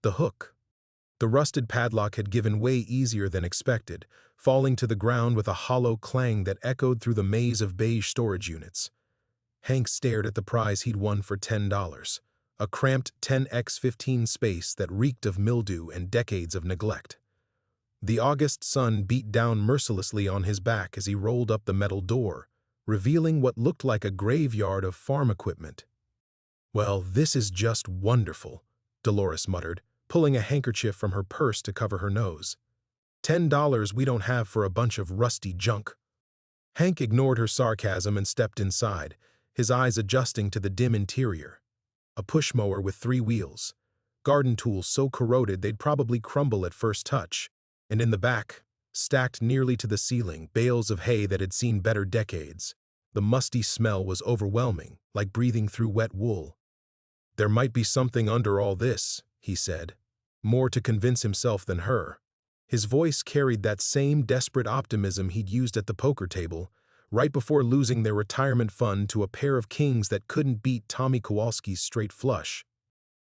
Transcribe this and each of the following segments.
The hook. The rusted padlock had given way easier than expected, falling to the ground with a hollow clang that echoed through the maze of beige storage units. Hank stared at the prize he'd won for $10, a cramped 10x15 space that reeked of mildew and decades of neglect. The August sun beat down mercilessly on his back as he rolled up the metal door, revealing what looked like a graveyard of farm equipment. "Well, this is just wonderful," Dolores muttered, pulling a handkerchief from her purse to cover her nose. $10 we don't have for a bunch of rusty junk." Hank ignored her sarcasm and stepped inside, his eyes adjusting to the dim interior. A push mower with 3 wheels, garden tools so corroded they'd probably crumble at first touch, and in the back, stacked nearly to the ceiling, bales of hay that had seen better decades. The musty smell was overwhelming, like breathing through wet wool. "There might be something under all this," he said, more to convince himself than her. His voice carried that same desperate optimism he'd used at the poker table, right before losing their retirement fund to a pair of kings that couldn't beat Tommy Kowalski's straight flush.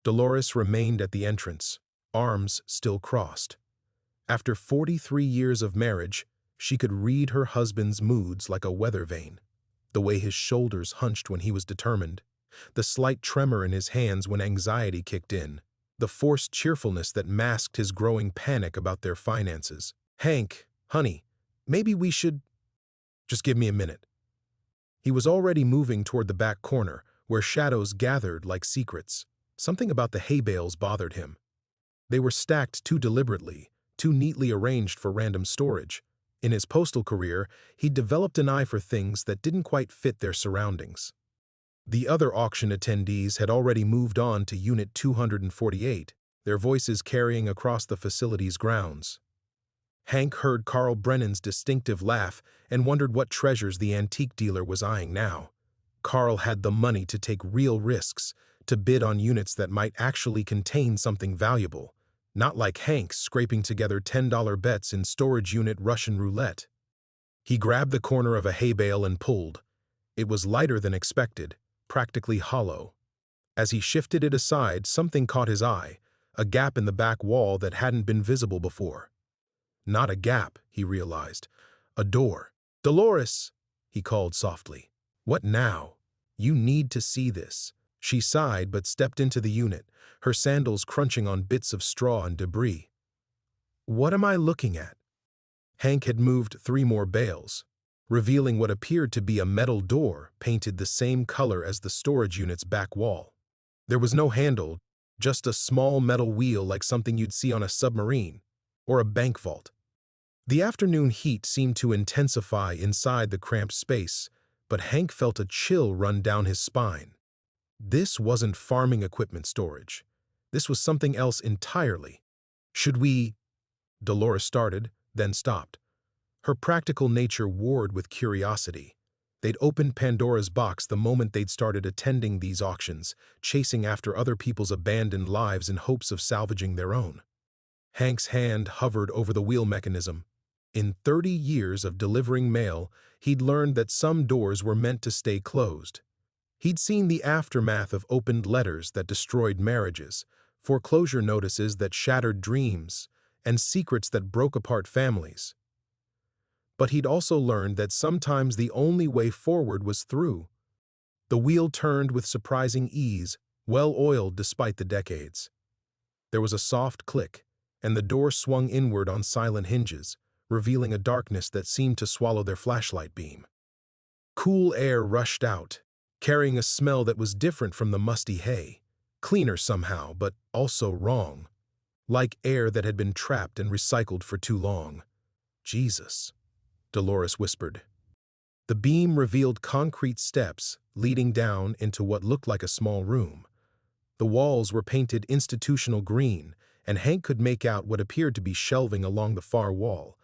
Dolores remained at the entrance, arms still crossed. After 43 years of marriage, she could read her husband's moods like a weather vane. The way his shoulders hunched when he was determined, the slight tremor in his hands when anxiety kicked in, the forced cheerfulness that masked his growing panic about their finances. "Hank, honey, maybe we should... just give me a minute." He was already moving toward the back corner, where shadows gathered like secrets. Something about the hay bales bothered him. They were stacked too deliberately, too neatly arranged for random storage. In his postal career, he'd developed an eye for things that didn't quite fit their surroundings. The other auction attendees had already moved on to Unit 248, their voices carrying across the facility's grounds. Hank heard Carl Brennan's distinctive laugh and wondered what treasures the antique dealer was eyeing now. Carl had the money to take real risks, to bid on units that might actually contain something valuable, not like Hank scraping together $10 bets in storage unit Russian roulette. He grabbed the corner of a hay bale and pulled. It was lighter than expected, practically hollow. As he shifted it aside, something caught his eye, a gap in the back wall that hadn't been visible before. Not a gap, he realized. A door. "Dolores," he called softly. "What now? You need to see this." She sighed but stepped into the unit, her sandals crunching on bits of straw and debris. "What am I looking at?" Hank had moved 3 more bales, revealing what appeared to be a metal door painted the same color as the storage unit's back wall. There was no handle, just a small metal wheel like something you'd see on a submarine or a bank vault. The afternoon heat seemed to intensify inside the cramped space, but Hank felt a chill run down his spine. This wasn't farming equipment storage. This was something else entirely. "Should we..." Dolores started, then stopped. Her practical nature warred with curiosity. They'd opened Pandora's box the moment they'd started attending these auctions, chasing after other people's abandoned lives in hopes of salvaging their own. Hank's hand hovered over the wheel mechanism. In 30 years of delivering mail, he'd learned that some doors were meant to stay closed. He'd seen the aftermath of opened letters that destroyed marriages, foreclosure notices that shattered dreams, and secrets that broke apart families. But he'd also learned that sometimes the only way forward was through. The wheel turned with surprising ease, well-oiled despite the decades. There was a soft click, and the door swung inward on silent hinges, revealing a darkness that seemed to swallow their flashlight beam. Cool air rushed out, carrying a smell that was different from the musty hay, cleaner somehow, but also wrong, like air that had been trapped and recycled for too long. "Jesus," Dolores whispered. The beam revealed concrete steps leading down into what looked like a small room. The walls were painted institutional green, and Hank could make out what appeared to be shelving along the far wall.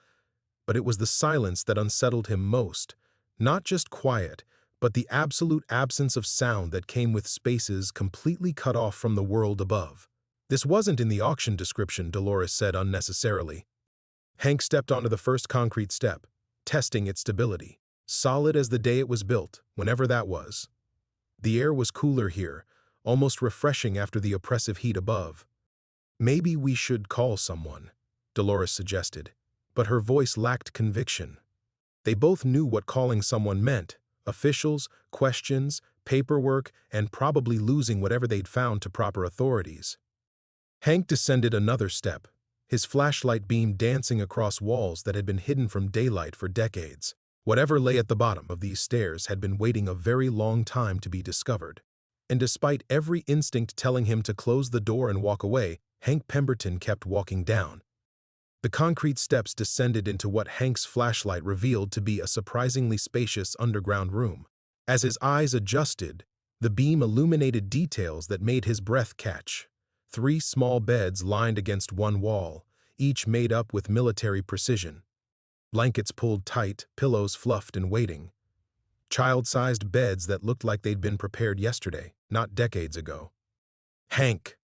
But it was the silence that unsettled him most, not just quiet, but the absolute absence of sound that came with spaces completely cut off from the world above. "This wasn't in the auction description," Dolores said unnecessarily. Hank stepped onto the first concrete step, testing its stability. Solid as the day it was built, whenever that was. The air was cooler here, almost refreshing after the oppressive heat above. Maybe we should call someone, Dolores suggested, but her voice lacked conviction. They both knew what calling someone meant: officials, questions, paperwork, and probably losing whatever they'd found to proper authorities. Hank descended another step, his flashlight beam dancing across walls that had been hidden from daylight for decades. Whatever lay at the bottom of these stairs had been waiting a very long time to be discovered. And despite every instinct telling him to close the door and walk away, Hank Pemberton kept walking down. The concrete steps descended into what Hank's flashlight revealed to be a surprisingly spacious underground room. As his eyes adjusted, the beam illuminated details that made his breath catch. 3 small beds lined against one wall, each made up with military precision. Blankets pulled tight, pillows fluffed and waiting. Child-sized beds that looked like they'd been prepared yesterday, not decades ago. "Hank!"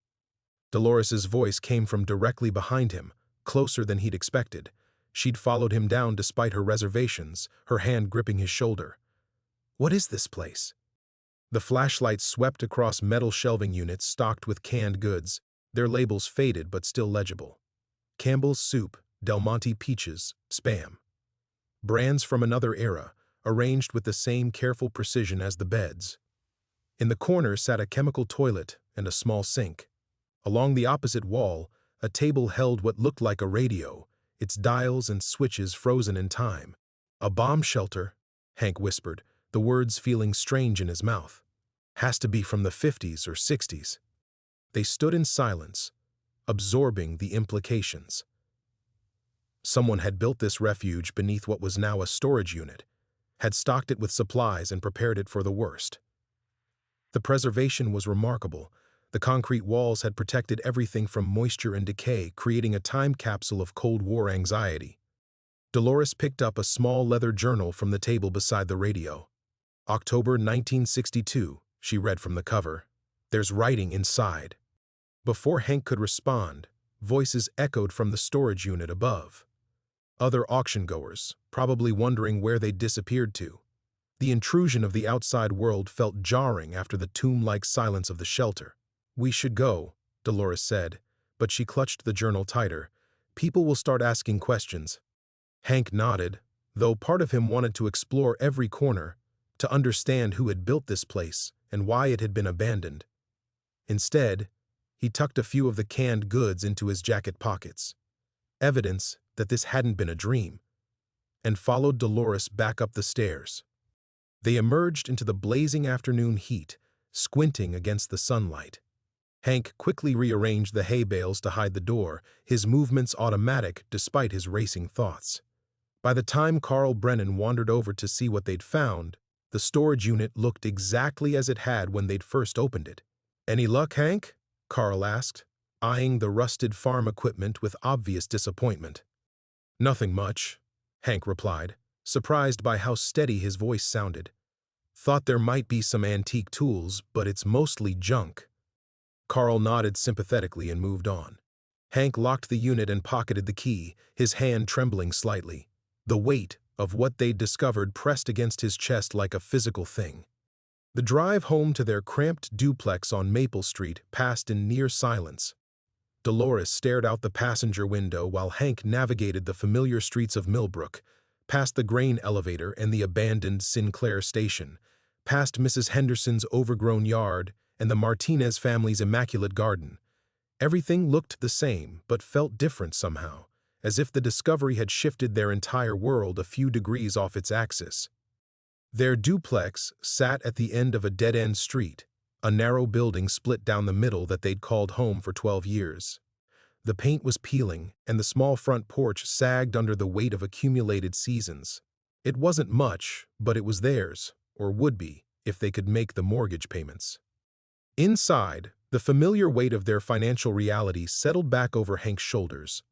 Dolores's voice came from directly behind him, closer than he'd expected. She'd followed him down despite her reservations, her hand gripping his shoulder. "What is this place?" The flashlight swept across metal shelving units stocked with canned goods, their labels faded but still legible. Campbell's Soup, Del Monte Peaches, Spam. Brands from another era, arranged with the same careful precision as the beds. In the corner sat a chemical toilet and a small sink. Along the opposite wall, a table held what looked like a radio, its dials and switches frozen in time. "A bomb shelter," Hank whispered, the words feeling strange in his mouth. "Has to be from the 50s or 60s. They stood in silence, absorbing the implications. Someone had built this refuge beneath what was now a storage unit, had stocked it with supplies and prepared it for the worst. The preservation was remarkable. The concrete walls had protected everything from moisture and decay, creating a time capsule of Cold War anxiety. Dolores picked up a small leather journal from the table beside the radio. "October 1962, she read from the cover. "There's writing inside." Before Hank could respond, voices echoed from the storage unit above. Other auction-goers, probably wondering where they'd disappeared to. The intrusion of the outside world felt jarring after the tomb-like silence of the shelter. "We should go," Dolores said, but she clutched the journal tighter. "People will start asking questions." Hank nodded, though part of him wanted to explore every corner, to understand who had built this place and why it had been abandoned. Instead, he tucked a few of the canned goods into his jacket pockets, evidence that this hadn't been a dream, and followed Dolores back up the stairs. They emerged into the blazing afternoon heat, squinting against the sunlight. Hank quickly rearranged the hay bales to hide the door, his movements automatic despite his racing thoughts. By the time Carl Brennan wandered over to see what they'd found, the storage unit looked exactly as it had when they'd first opened it. "Any luck, Hank?" Carl asked, eyeing the rusted farm equipment with obvious disappointment. "Nothing much," Hank replied, surprised by how steady his voice sounded. "Thought there might be some antique tools, but it's mostly junk." Carl nodded sympathetically and moved on. Hank locked the unit and pocketed the key, his hand trembling slightly. The weight of what they'd discovered pressed against his chest like a physical thing. The drive home to their cramped duplex on Maple Street passed in near silence. Dolores stared out the passenger window while Hank navigated the familiar streets of Millbrook, past the grain elevator and the abandoned Sinclair station, past Mrs. Henderson's overgrown yard and the Martinez family's immaculate garden. Everything looked the same, but felt different somehow, as if the discovery had shifted their entire world a few degrees off its axis. Their duplex sat at the end of a dead-end street, a narrow building split down the middle that they'd called home for 12 years. The paint was peeling, and the small front porch sagged under the weight of accumulated seasons. It wasn't much, but it was theirs, or would be, if they could make the mortgage payments. Inside, the familiar weight of their financial reality settled back over Hank's shoulders.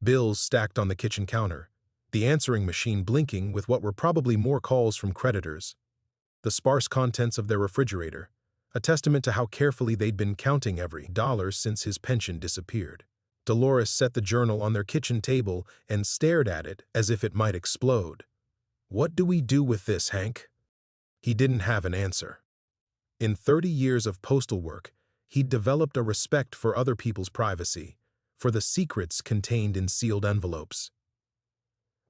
Bills stacked on the kitchen counter, the answering machine blinking with what were probably more calls from creditors. The sparse contents of their refrigerator, a testament to how carefully they'd been counting every dollar since his pension disappeared. Dolores set the journal on their kitchen table and stared at it as if it might explode. "What do we do with this, Hank?" He didn't have an answer. In 30 years of postal work, he'd developed a respect for other people's privacy, for the secrets contained in sealed envelopes.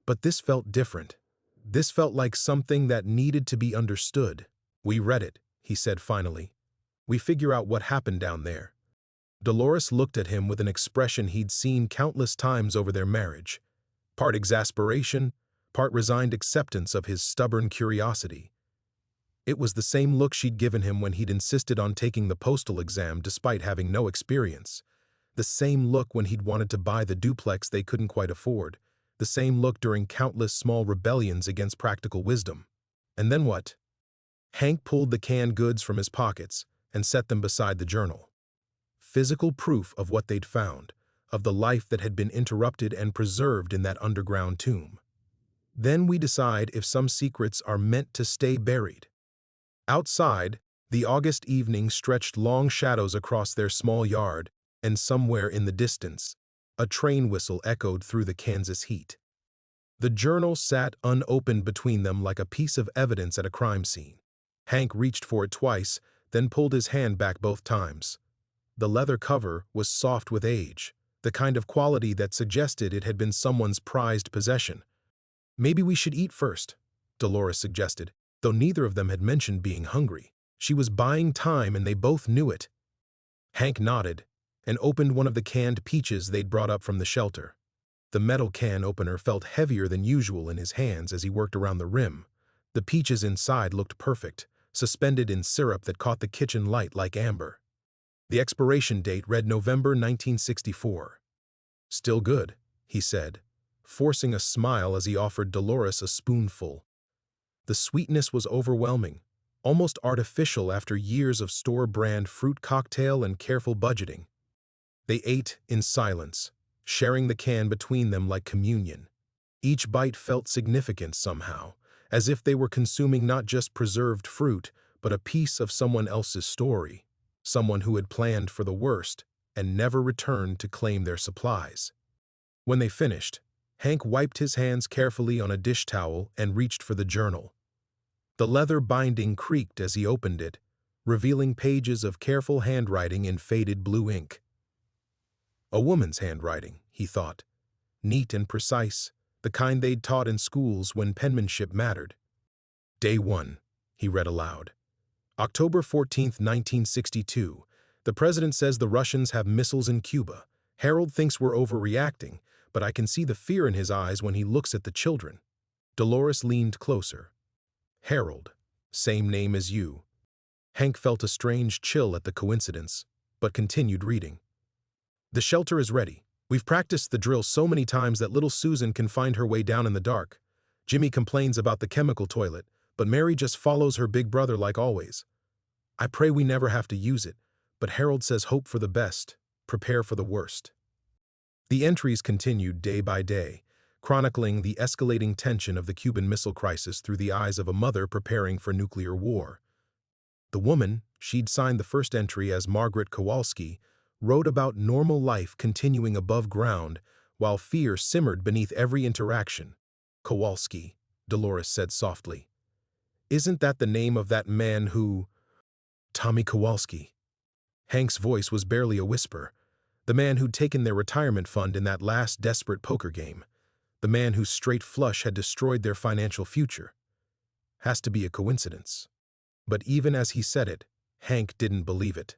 But this felt different. This felt like something that needed to be understood. "We read it," he said finally. "We figure out what happened down there." Dolores looked at him with an expression he'd seen countless times over their marriage, part exasperation, part resigned acceptance of his stubborn curiosity. It was the same look she'd given him when he'd insisted on taking the postal exam despite having no experience. The same look when he'd wanted to buy the duplex they couldn't quite afford. The same look during countless small rebellions against practical wisdom. And then what? Hank pulled the canned goods from his pockets and set them beside the journal. Physical proof of what they'd found, of the life that had been interrupted and preserved in that underground tomb. Then we decide if some secrets are meant to stay buried. Outside, the August evening stretched long shadows across their small yard, and somewhere in the distance, a train whistle echoed through the Kansas heat. The journal sat unopened between them like a piece of evidence at a crime scene. Hank reached for it twice, then pulled his hand back both times. The leather cover was soft with age, the kind of quality that suggested it had been someone's prized possession. "Maybe we should eat first," Dolores suggested, though neither of them had mentioned being hungry. She was buying time and they both knew it. Hank nodded and opened one of the canned peaches they'd brought up from the shelter. The metal can opener felt heavier than usual in his hands as he worked around the rim. The peaches inside looked perfect, suspended in syrup that caught the kitchen light like amber. The expiration date read November 1964. "Still good," he said, forcing a smile as he offered Dolores a spoonful. The sweetness was overwhelming, almost artificial after years of store-brand fruit cocktail and careful budgeting. They ate in silence, sharing the can between them like communion. Each bite felt significant somehow, as if they were consuming not just preserved fruit, but a piece of someone else's story, someone who had planned for the worst and never returned to claim their supplies. When they finished, Hank wiped his hands carefully on a dish towel and reached for the journal. The leather binding creaked as he opened it, revealing pages of careful handwriting in faded blue ink. A woman's handwriting, he thought. Neat and precise, the kind they'd taught in schools when penmanship mattered. "Day 1, he read aloud. "October 14th, 1962. The president says the Russians have missiles in Cuba. Harold thinks we're overreacting, but I can see the fear in his eyes when he looks at the children." Dolores leaned closer. "Harold, same name as you." Hank felt a strange chill at the coincidence, but continued reading. "The shelter is ready. We've practiced the drill so many times that little Susan can find her way down in the dark. Jimmy complains about the chemical toilet, but Mary just follows her big brother like always. I pray we never have to use it, but Harold says hope for the best, prepare for the worst." The entries continued day by day, chronicling the escalating tension of the Cuban Missile Crisis through the eyes of a mother preparing for nuclear war. The woman, she'd signed the first entry as Margaret Kowalski, wrote about normal life continuing above ground while fear simmered beneath every interaction. "Kowalski," Dolores said softly. "Isn't that the name of that man who—" "Tommy Kowalski." Hank's voice was barely a whisper. The man who'd taken their retirement fund in that last desperate poker game. The man whose straight flush had destroyed their financial future. Has to be a coincidence. But even as he said it, Hank didn't believe it.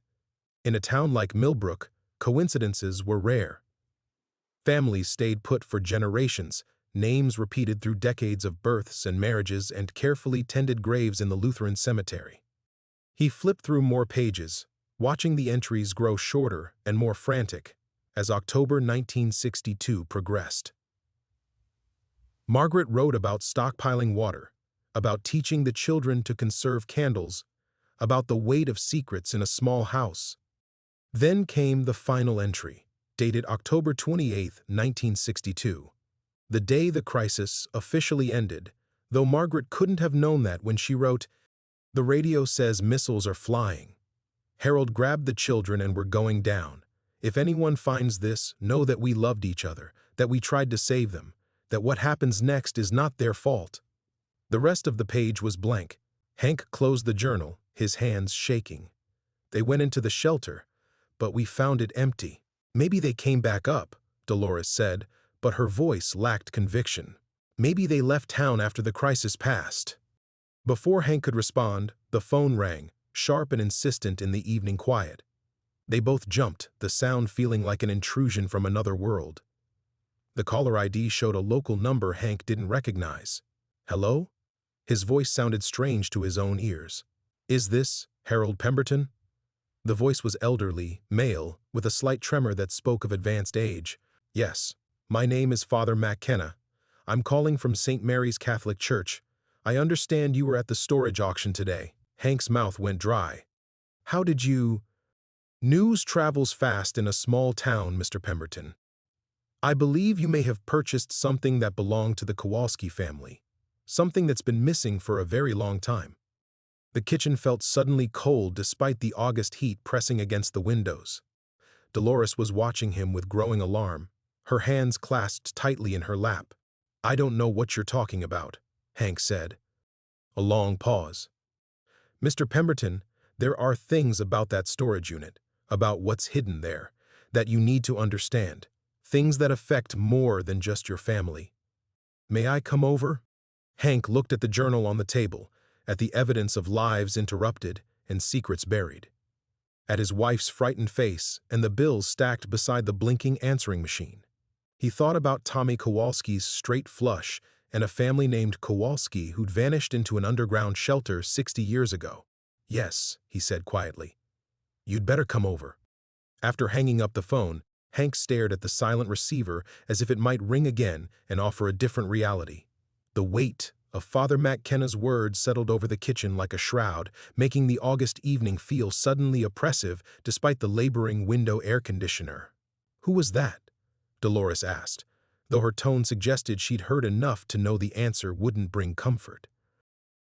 In a town like Millbrook, coincidences were rare. Families stayed put for generations, names repeated through decades of births and marriages and carefully tended graves in the Lutheran cemetery. He flipped through more pages, watching the entries grow shorter and more frantic as October 1962 progressed. Margaret wrote about stockpiling water, about teaching the children to conserve candles, about the weight of secrets in a small house. Then came the final entry, dated October 28, 1962, the day the crisis officially ended, though Margaret couldn't have known that when she wrote, "The radio says missiles are flying. Harold grabbed the children and we're going down. If anyone finds this, know that we loved each other, that we tried to save them, that what happens next is not their fault." The rest of the page was blank. Hank closed the journal, his hands shaking. "They went into the shelter, but we found it empty." Maybe they came back up, Dolores said, but her voice lacked conviction. Maybe they left town after the crisis passed. Before Hank could respond, the phone rang, sharp and insistent in the evening quiet. They both jumped, the sound feeling like an intrusion from another world. The caller ID showed a local number Hank didn't recognize. Hello? His voice sounded strange to his own ears. Is this Harold Pemberton? The voice was elderly, male, with a slight tremor that spoke of advanced age. Yes, my name is Father McKenna. I'm calling from St. Mary's Catholic Church. I understand you were at the storage auction today. Hank's mouth went dry. How did you... News travels fast in a small town, Mr. Pemberton. I believe you may have purchased something that belonged to the Kowalski family. Something that's been missing for a very long time. The kitchen felt suddenly cold despite the August heat pressing against the windows. Dolores was watching him with growing alarm, her hands clasped tightly in her lap. I don't know what you're talking about, Hank said. A long pause. Mr. Pemberton, there are things about that storage unit, about what's hidden there, that you need to understand. Things that affect more than just your family. May I come over? Hank looked at the journal on the table, at the evidence of lives interrupted and secrets buried. At his wife's frightened face and the bills stacked beside the blinking answering machine. He thought about Tommy Kowalski's straight flush and a family named Kowalski who'd vanished into an underground shelter 60 years ago. Yes, he said quietly. You'd better come over. After hanging up the phone, Hank stared at the silent receiver as if it might ring again and offer a different reality. The weight of Father McKenna's words settled over the kitchen like a shroud, making the August evening feel suddenly oppressive despite the laboring window air conditioner. Who was that? Dolores asked, though her tone suggested she'd heard enough to know the answer wouldn't bring comfort.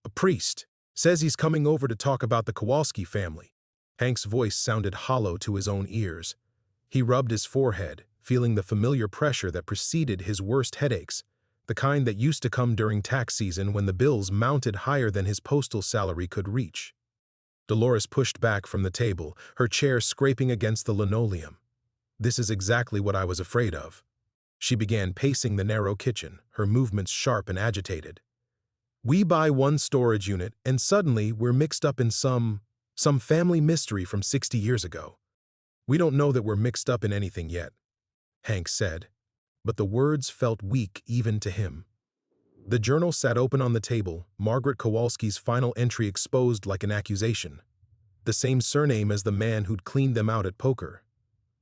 A priest. Says he's coming over to talk about the Kowalski family. Hank's voice sounded hollow to his own ears. He rubbed his forehead, feeling the familiar pressure that preceded his worst headaches, the kind that used to come during tax season when the bills mounted higher than his postal salary could reach. Dolores pushed back from the table, her chair scraping against the linoleum. This is exactly what I was afraid of. She began pacing the narrow kitchen, her movements sharp and agitated. We buy one storage unit, and suddenly we're mixed up in some family mystery from 60 years ago. We don't know that we're mixed up in anything yet, Hank said, but the words felt weak even to him. The journal sat open on the table, Margaret Kowalski's final entry exposed like an accusation. The same surname as the man who'd cleaned them out at poker.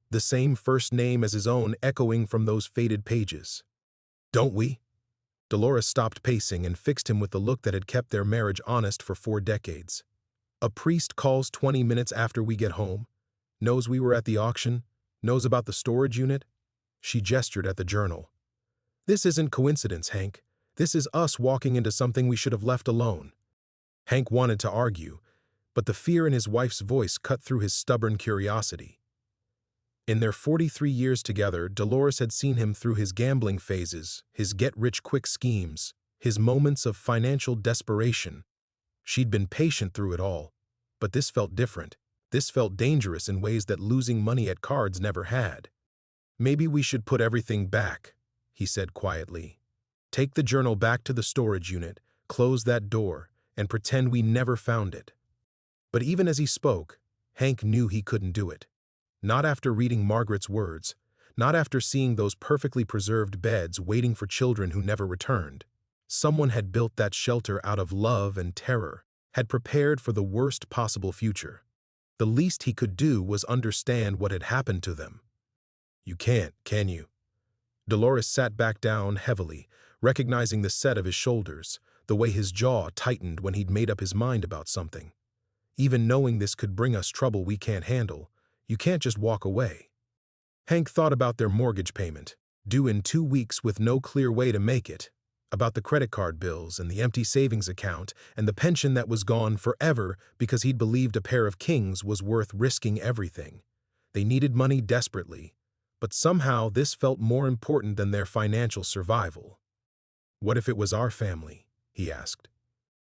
The same first name as his own echoing from those faded pages. Don't we? Dolores stopped pacing and fixed him with the look that had kept their marriage honest for 4 decades. A priest calls 20 minutes after we get home, knows we were at the auction, knows about the storage unit. She gestured at the journal. This isn't coincidence, Hank. This is us walking into something we should have left alone. Hank wanted to argue, but the fear in his wife's voice cut through his stubborn curiosity. In their 43 years together, Dolores had seen him through his gambling phases, his get-rich-quick schemes, his moments of financial desperation. She'd been patient through it all, but this felt different. This felt dangerous in ways that losing money at cards never had. Maybe we should put everything back, he said quietly. Take the journal back to the storage unit, close that door, and pretend we never found it. But even as he spoke, Hank knew he couldn't do it. Not after reading Margaret's words, not after seeing those perfectly preserved beds waiting for children who never returned. Someone had built that shelter out of love and terror, had prepared for the worst possible future. The least he could do was understand what had happened to them. You can't, can you? Dolores sat back down heavily, recognizing the set of his shoulders, the way his jaw tightened when he'd made up his mind about something. Even knowing this could bring us trouble we can't handle, you can't just walk away. Hank thought about their mortgage payment, due in 2 weeks with no clear way to make it, about the credit card bills and the empty savings account and the pension that was gone forever because he'd believed a pair of kings was worth risking everything. They needed money desperately, but somehow this felt more important than their financial survival. What if it was our family? He asked.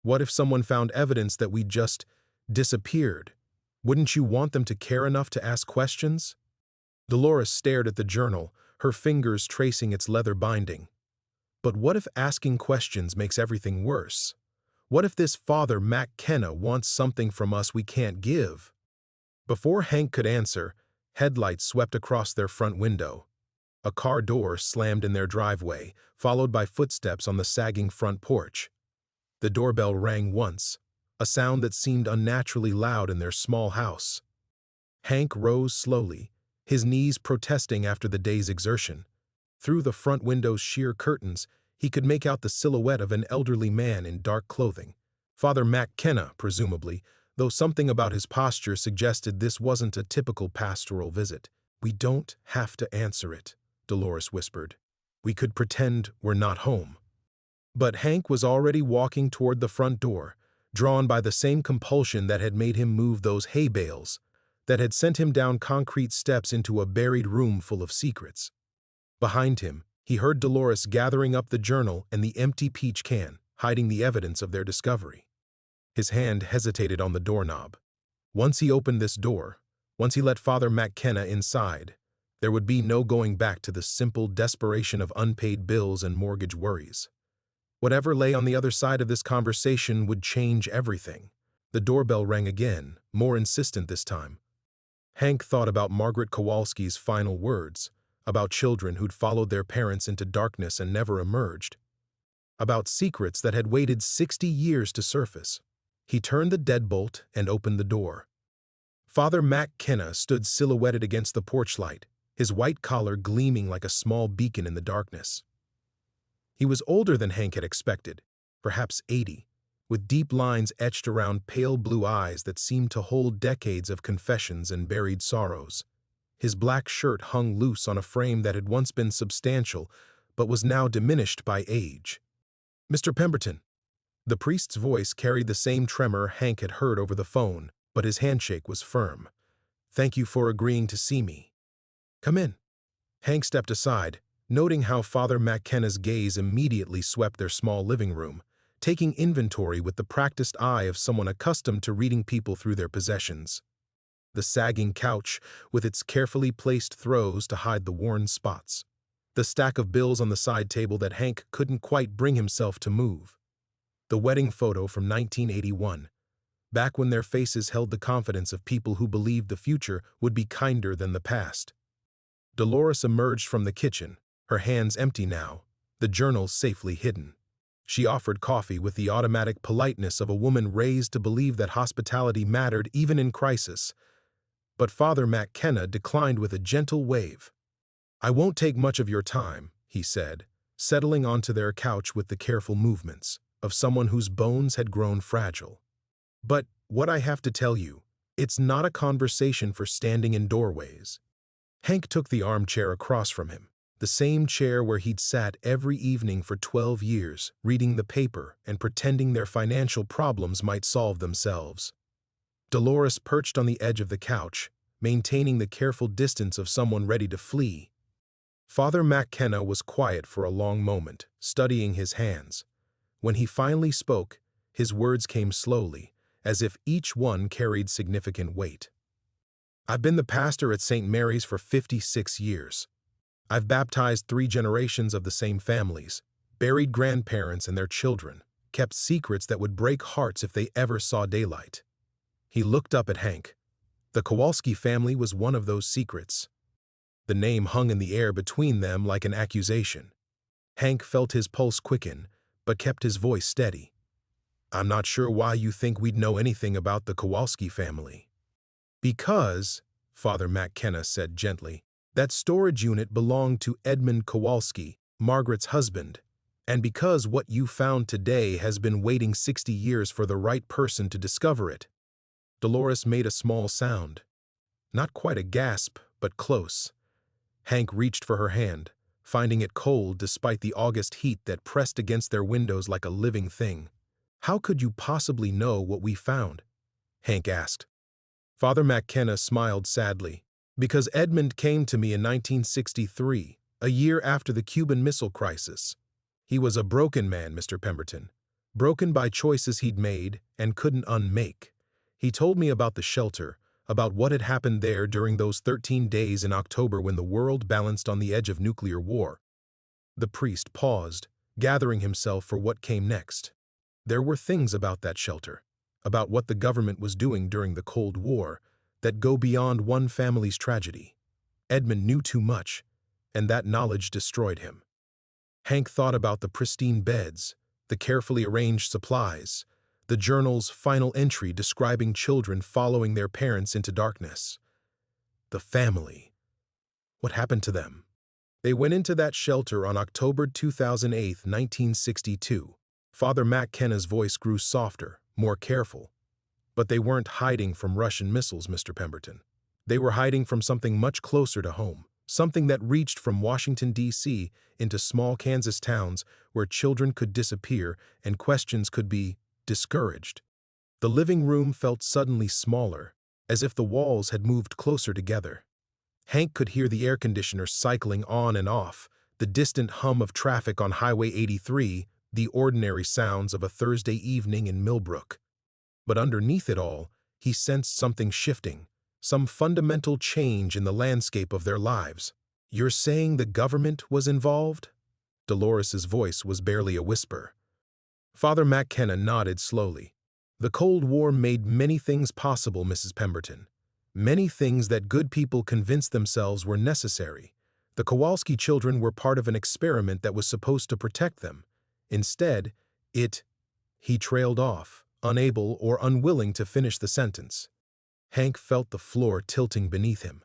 What if someone found evidence that we'd just disappeared? Wouldn't you want them to care enough to ask questions? Dolores stared at the journal, her fingers tracing its leather binding. But what if asking questions makes everything worse? What if this Father McKenna wants something from us we can't give? Before Hank could answer, headlights swept across their front window. A car door slammed in their driveway, followed by footsteps on the sagging front porch. The doorbell rang once, a sound that seemed unnaturally loud in their small house. Hank rose slowly, his knees protesting after the day's exertion. Through the front window's sheer curtains, he could make out the silhouette of an elderly man in dark clothing. Father McKenna, presumably, though something about his posture suggested this wasn't a typical pastoral visit. "We don't have to answer it," Dolores whispered. "We could pretend we're not home." But Hank was already walking toward the front door, drawn by the same compulsion that had made him move those hay bales, that had sent him down concrete steps into a buried room full of secrets. Behind him, he heard Dolores gathering up the journal and the empty peach can, hiding the evidence of their discovery. His hand hesitated on the doorknob. Once he opened this door, once he let Father McKenna inside, there would be no going back to the simple desperation of unpaid bills and mortgage worries. Whatever lay on the other side of this conversation would change everything. The doorbell rang again, more insistent this time. Hank thought about Margaret Kowalski's final words, about children who'd followed their parents into darkness and never emerged, about secrets that had waited 60 years to surface. He turned the deadbolt and opened the door. Father McKenna stood silhouetted against the porch light, his white collar gleaming like a small beacon in the darkness. He was older than Hank had expected, perhaps 80, with deep lines etched around pale blue eyes that seemed to hold decades of confessions and buried sorrows. His black shirt hung loose on a frame that had once been substantial, but was now diminished by age. "Mr. Pemberton." The priest's voice carried the same tremor Hank had heard over the phone, but his handshake was firm. "Thank you for agreeing to see me. Come in." Hank stepped aside, noting how Father McKenna's gaze immediately swept their small living room, taking inventory with the practiced eye of someone accustomed to reading people through their possessions. The sagging couch, with its carefully placed throws to hide the worn spots. The stack of bills on the side table that Hank couldn't quite bring himself to move. The wedding photo from 1981, back when their faces held the confidence of people who believed the future would be kinder than the past. Dolores emerged from the kitchen, her hands empty now, the journals safely hidden. She offered coffee with the automatic politeness of a woman raised to believe that hospitality mattered even in crisis. But Father McKenna declined with a gentle wave. "I won't take much of your time," he said, settling onto their couch with the careful movements of someone whose bones had grown fragile. "But what I have to tell you, it's not a conversation for standing in doorways." Hank took the armchair across from him, the same chair where he'd sat every evening for 12 years, reading the paper and pretending their financial problems might solve themselves. Dolores perched on the edge of the couch, maintaining the careful distance of someone ready to flee. Father McKenna was quiet for a long moment, studying his hands. When he finally spoke, his words came slowly, as if each one carried significant weight. "I've been the pastor at St. Mary's for 56 years. I've baptized 3 generations of the same families, buried grandparents and their children, kept secrets that would break hearts if they ever saw daylight." He looked up at Hank. The Kowalski family was one of those secrets. The name hung in the air between them like an accusation. Hank felt his pulse quicken, but kept his voice steady. "I'm not sure why you think we'd know anything about the Kowalski family." "Because," Father McKenna said gently, "that storage unit belonged to Edmund Kowalski, Margaret's husband, and because what you found today has been waiting 60 years for the right person to discover it." Dolores made a small sound. Not quite a gasp, but close. Hank reached for her hand, finding it cold despite the August heat that pressed against their windows like a living thing. "How could you possibly know what we found?" Hank asked. Father McKenna smiled sadly. "Because Edmund came to me in 1963, a year after the Cuban Missile Crisis. He was a broken man, Mr. Pemberton, broken by choices he'd made and couldn't unmake. He told me about the shelter, about what had happened there during those 13 days in October when the world balanced on the edge of nuclear war. The priest paused, gathering himself for what came next. There were things about that shelter, about what the government was doing during the Cold War, that go beyond one family's tragedy. Edmund knew too much, and that knowledge destroyed him. Hank thought about the pristine beds, the carefully arranged supplies, the journal's final entry describing children following their parents into darkness. The family. What happened to them? They went into that shelter on October 2008, 1962. Father McKenna's voice grew softer, more careful. But they weren't hiding from Russian missiles, Mr. Pemberton. They were hiding from something much closer to home, something that reached from Washington, D.C. into small Kansas towns where children could disappear and questions could be discouraged. The living room felt suddenly smaller, as if the walls had moved closer together. Hank could hear the air conditioner cycling on and off, the distant hum of traffic on Highway 83, the ordinary sounds of a Thursday evening in Millbrook. But underneath it all, he sensed something shifting, some fundamental change in the landscape of their lives. "You're saying the government was involved?" Dolores's voice was barely a whisper. Father McKenna nodded slowly. "The Cold War made many things possible, Mrs. Pemberton. Many things that good people convinced themselves were necessary. The Kowalski children were part of an experiment that was supposed to protect them. Instead, He trailed off, unable or unwilling to finish the sentence. Hank felt the floor tilting beneath him.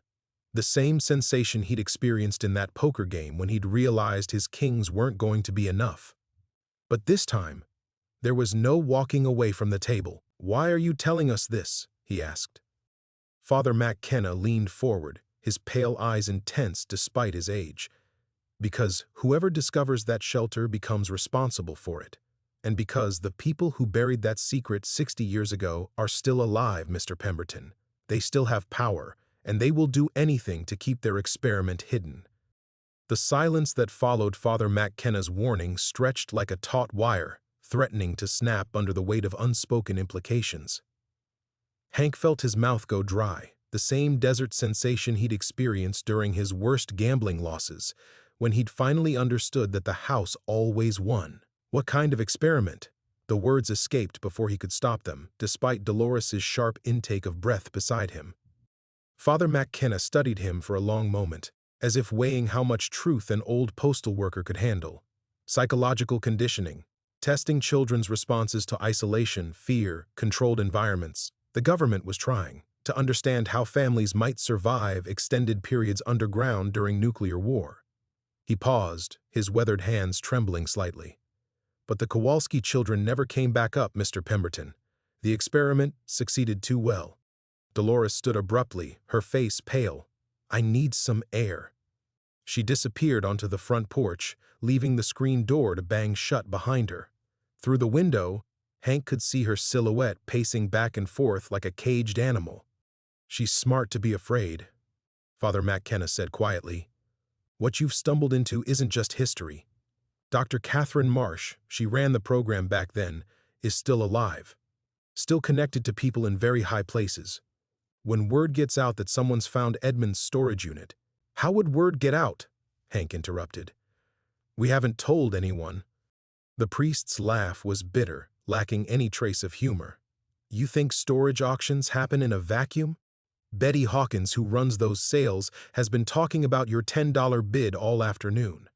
The same sensation he'd experienced in that poker game when he'd realized his kings weren't going to be enough. But this time, there was no walking away from the table. "Why are you telling us this?" he asked. Father McKenna leaned forward, his pale eyes intense despite his age. "Because whoever discovers that shelter becomes responsible for it. And because the people who buried that secret 60 years ago are still alive, Mr. Pemberton. They still have power, and they will do anything to keep their experiment hidden." The silence that followed Father McKenna's warning stretched like a taut wire, threatening to snap under the weight of unspoken implications. Hank felt his mouth go dry, the same desert sensation he'd experienced during his worst gambling losses, when he'd finally understood that the house always won. What kind of experiment? The words escaped before he could stop them, despite Dolores's sharp intake of breath beside him. Father McKenna studied him for a long moment, as if weighing how much truth an old postal worker could handle. Psychological conditioning, testing children's responses to isolation, fear, controlled environments. The government was trying to understand how families might survive extended periods underground during nuclear war. He paused, his weathered hands trembling slightly. "But the Kowalski children never came back up, Mr. Pemberton. The experiment succeeded too well." Dolores stood abruptly, her face pale. "I need some air." She disappeared onto the front porch, leaving the screen door to bang shut behind her. Through the window, Hank could see her silhouette pacing back and forth like a caged animal. "She's smart to be afraid," Father McKenna said quietly. "What you've stumbled into isn't just history. Dr. Catherine Marsh, she ran the program back then, is still alive, still connected to people in very high places. When word gets out that someone's found Edmund's storage unit—" "How would word get out?" Hank interrupted. "We haven't told anyone." The priest's laugh was bitter, lacking any trace of humor. "You think storage auctions happen in a vacuum? Betty Hawkins, who runs those sales, has been talking about your $10 bid all afternoon.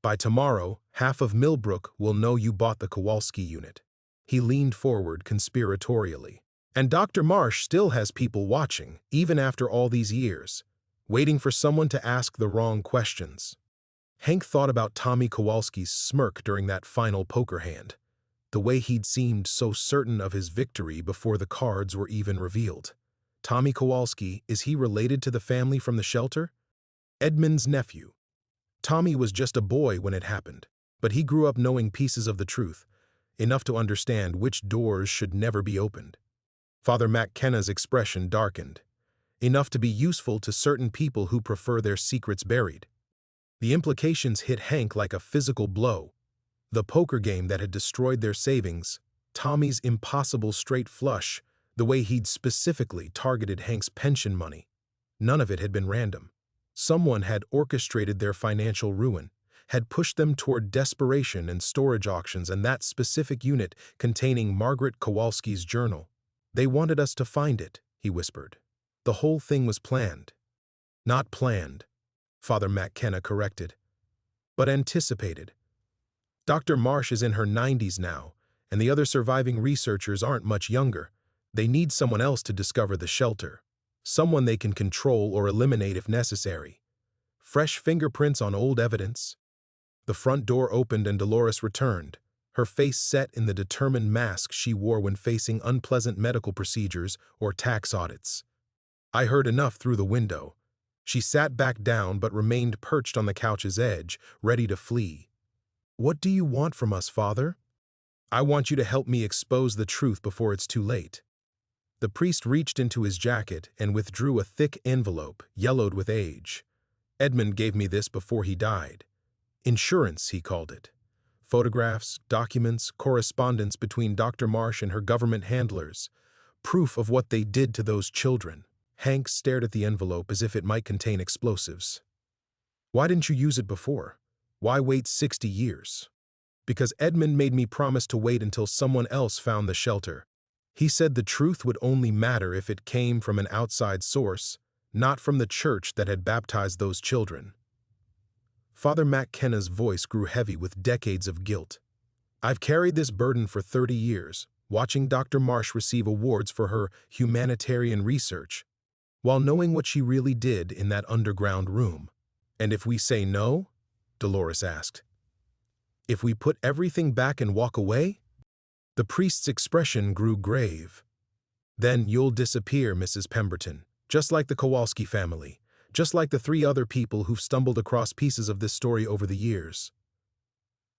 By tomorrow, half of Millbrook will know you bought the Kowalski unit." He leaned forward conspiratorially. "And Dr. Marsh still has people watching, even after all these years, waiting for someone to ask the wrong questions." Hank thought about Tommy Kowalski's smirk during that final poker hand, the way he'd seemed so certain of his victory before the cards were even revealed. Tommy Kowalski, is he related to the family from the shelter? Edmund's nephew. Tommy was just a boy when it happened, but he grew up knowing pieces of the truth, enough to understand which doors should never be opened. Father McKenna's expression darkened, enough to be useful to certain people who prefer their secrets buried. The implications hit Hank like a physical blow. The poker game that had destroyed their savings, Tommy's impossible straight flush, The way he'd specifically targeted Hank's pension money. None of it had been random. Someone had orchestrated their financial ruin, had pushed them toward desperation and storage auctions, and that specific unit containing Margaret Kowalski's journal. They wanted us to find it, he whispered. The whole thing was planned. Not planned, Father McKenna corrected, but anticipated. Dr. Marsh is in her 90s now, and the other surviving researchers aren't much younger. They need someone else to discover the shelter, someone they can control or eliminate if necessary. Fresh fingerprints on old evidence. The front door opened and Dolores returned, her face set in the determined mask she wore when facing unpleasant medical procedures or tax audits. I heard enough through the window. She sat back down but remained perched on the couch's edge, ready to flee. What do you want from us, Father? I want you to help me expose the truth before it's too late. The priest reached into his jacket and withdrew a thick envelope, yellowed with age. Edmund gave me this before he died. Insurance, he called it. Photographs, documents, correspondence between Dr. Marsh and her government handlers. Proof of what they did to those children. Hank stared at the envelope as if it might contain explosives. Why didn't you use it before? Why wait 60 years? Because Edmund made me promise to wait until someone else found the shelter. He said the truth would only matter if it came from an outside source, not from the church that had baptized those children. Father McKenna's voice grew heavy with decades of guilt. I've carried this burden for 30 years, watching Dr. Marsh receive awards for her humanitarian research, while knowing what she really did in that underground room. And if we say no? Dolores asked. If we put everything back and walk away? The priest's expression grew grave. Then you'll disappear, Mrs. Pemberton, just like the Kowalski family, just like the 3 other people who've stumbled across pieces of this story over the years.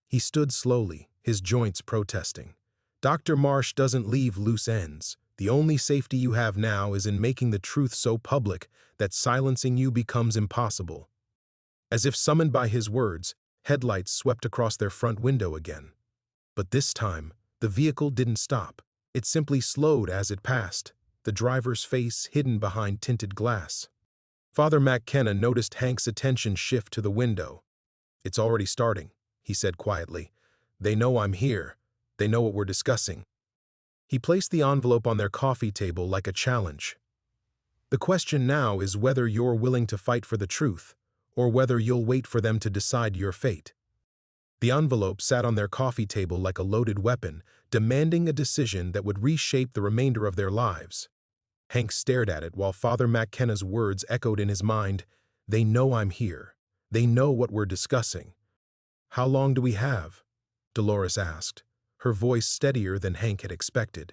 He stood slowly, his joints protesting. Dr. Marsh doesn't leave loose ends. The only safety you have now is in making the truth so public that silencing you becomes impossible. As if summoned by his words, headlights swept across their front window again. But this time, the vehicle didn't stop. It simply slowed as it passed, the driver's face hidden behind tinted glass. Father McKenna noticed Hank's attention shift to the window. It's already starting, he said quietly. They know I'm here. They know what we're discussing. He placed the envelope on their coffee table like a challenge. The question now is whether you're willing to fight for the truth, or whether you'll wait for them to decide your fate. The envelope sat on their coffee table like a loaded weapon, demanding a decision that would reshape the remainder of their lives. Hank stared at it while Father McKenna's words echoed in his mind. They know I'm here. They know what we're discussing. How long do we have? Dolores asked, her voice steadier than Hank had expected.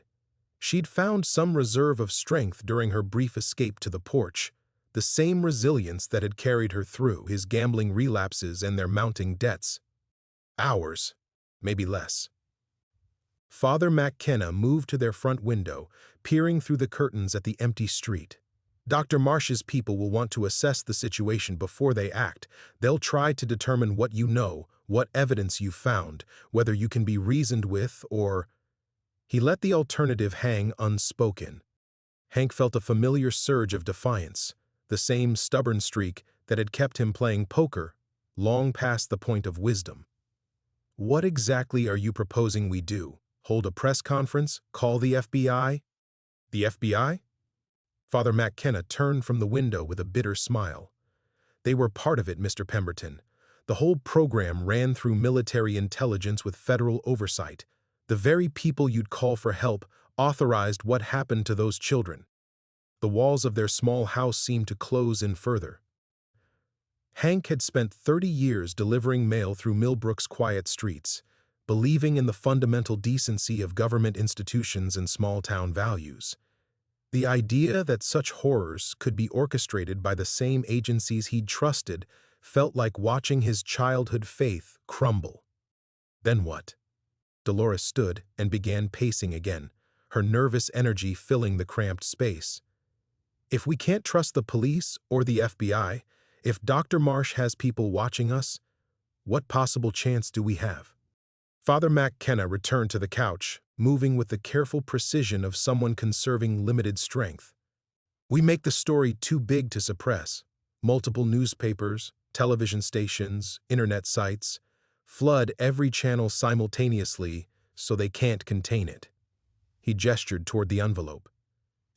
She'd found some reserve of strength during her brief escape to the porch, the same resilience that had carried her through his gambling relapses and their mounting debts. Hours, maybe less. Father McKenna moved to their front window, peering through the curtains at the empty street. Dr. Marsh's people will want to assess the situation before they act. They'll try to determine what you know, what evidence you've found, whether you can be reasoned with or... He let the alternative hang unspoken. Hank felt a familiar surge of defiance, the same stubborn streak that had kept him playing poker, long past the point of wisdom. What exactly are you proposing we do? Hold a press conference? Call the FBI? The FBI? Father McKenna turned from the window with a bitter smile. They were part of it, Mr. Pemberton. The whole program ran through military intelligence with federal oversight. The very people you'd call for help authorized what happened to those children. The walls of their small house seemed to close in further. Hank had spent 30 years delivering mail through Millbrook's quiet streets, believing in the fundamental decency of government institutions and small-town values. The idea that such horrors could be orchestrated by the same agencies he'd trusted felt like watching his childhood faith crumble. Then what? Dolores stood and began pacing again, her nervous energy filling the cramped space. If we can't trust the police or the FBI, if Dr. Marsh has people watching us, what possible chance do we have? Father McKenna returned to the couch, moving with the careful precision of someone conserving limited strength. We make the story too big to suppress. Multiple newspapers, television stations, internet sites flood every channel simultaneously so they can't contain it. He gestured toward the envelope.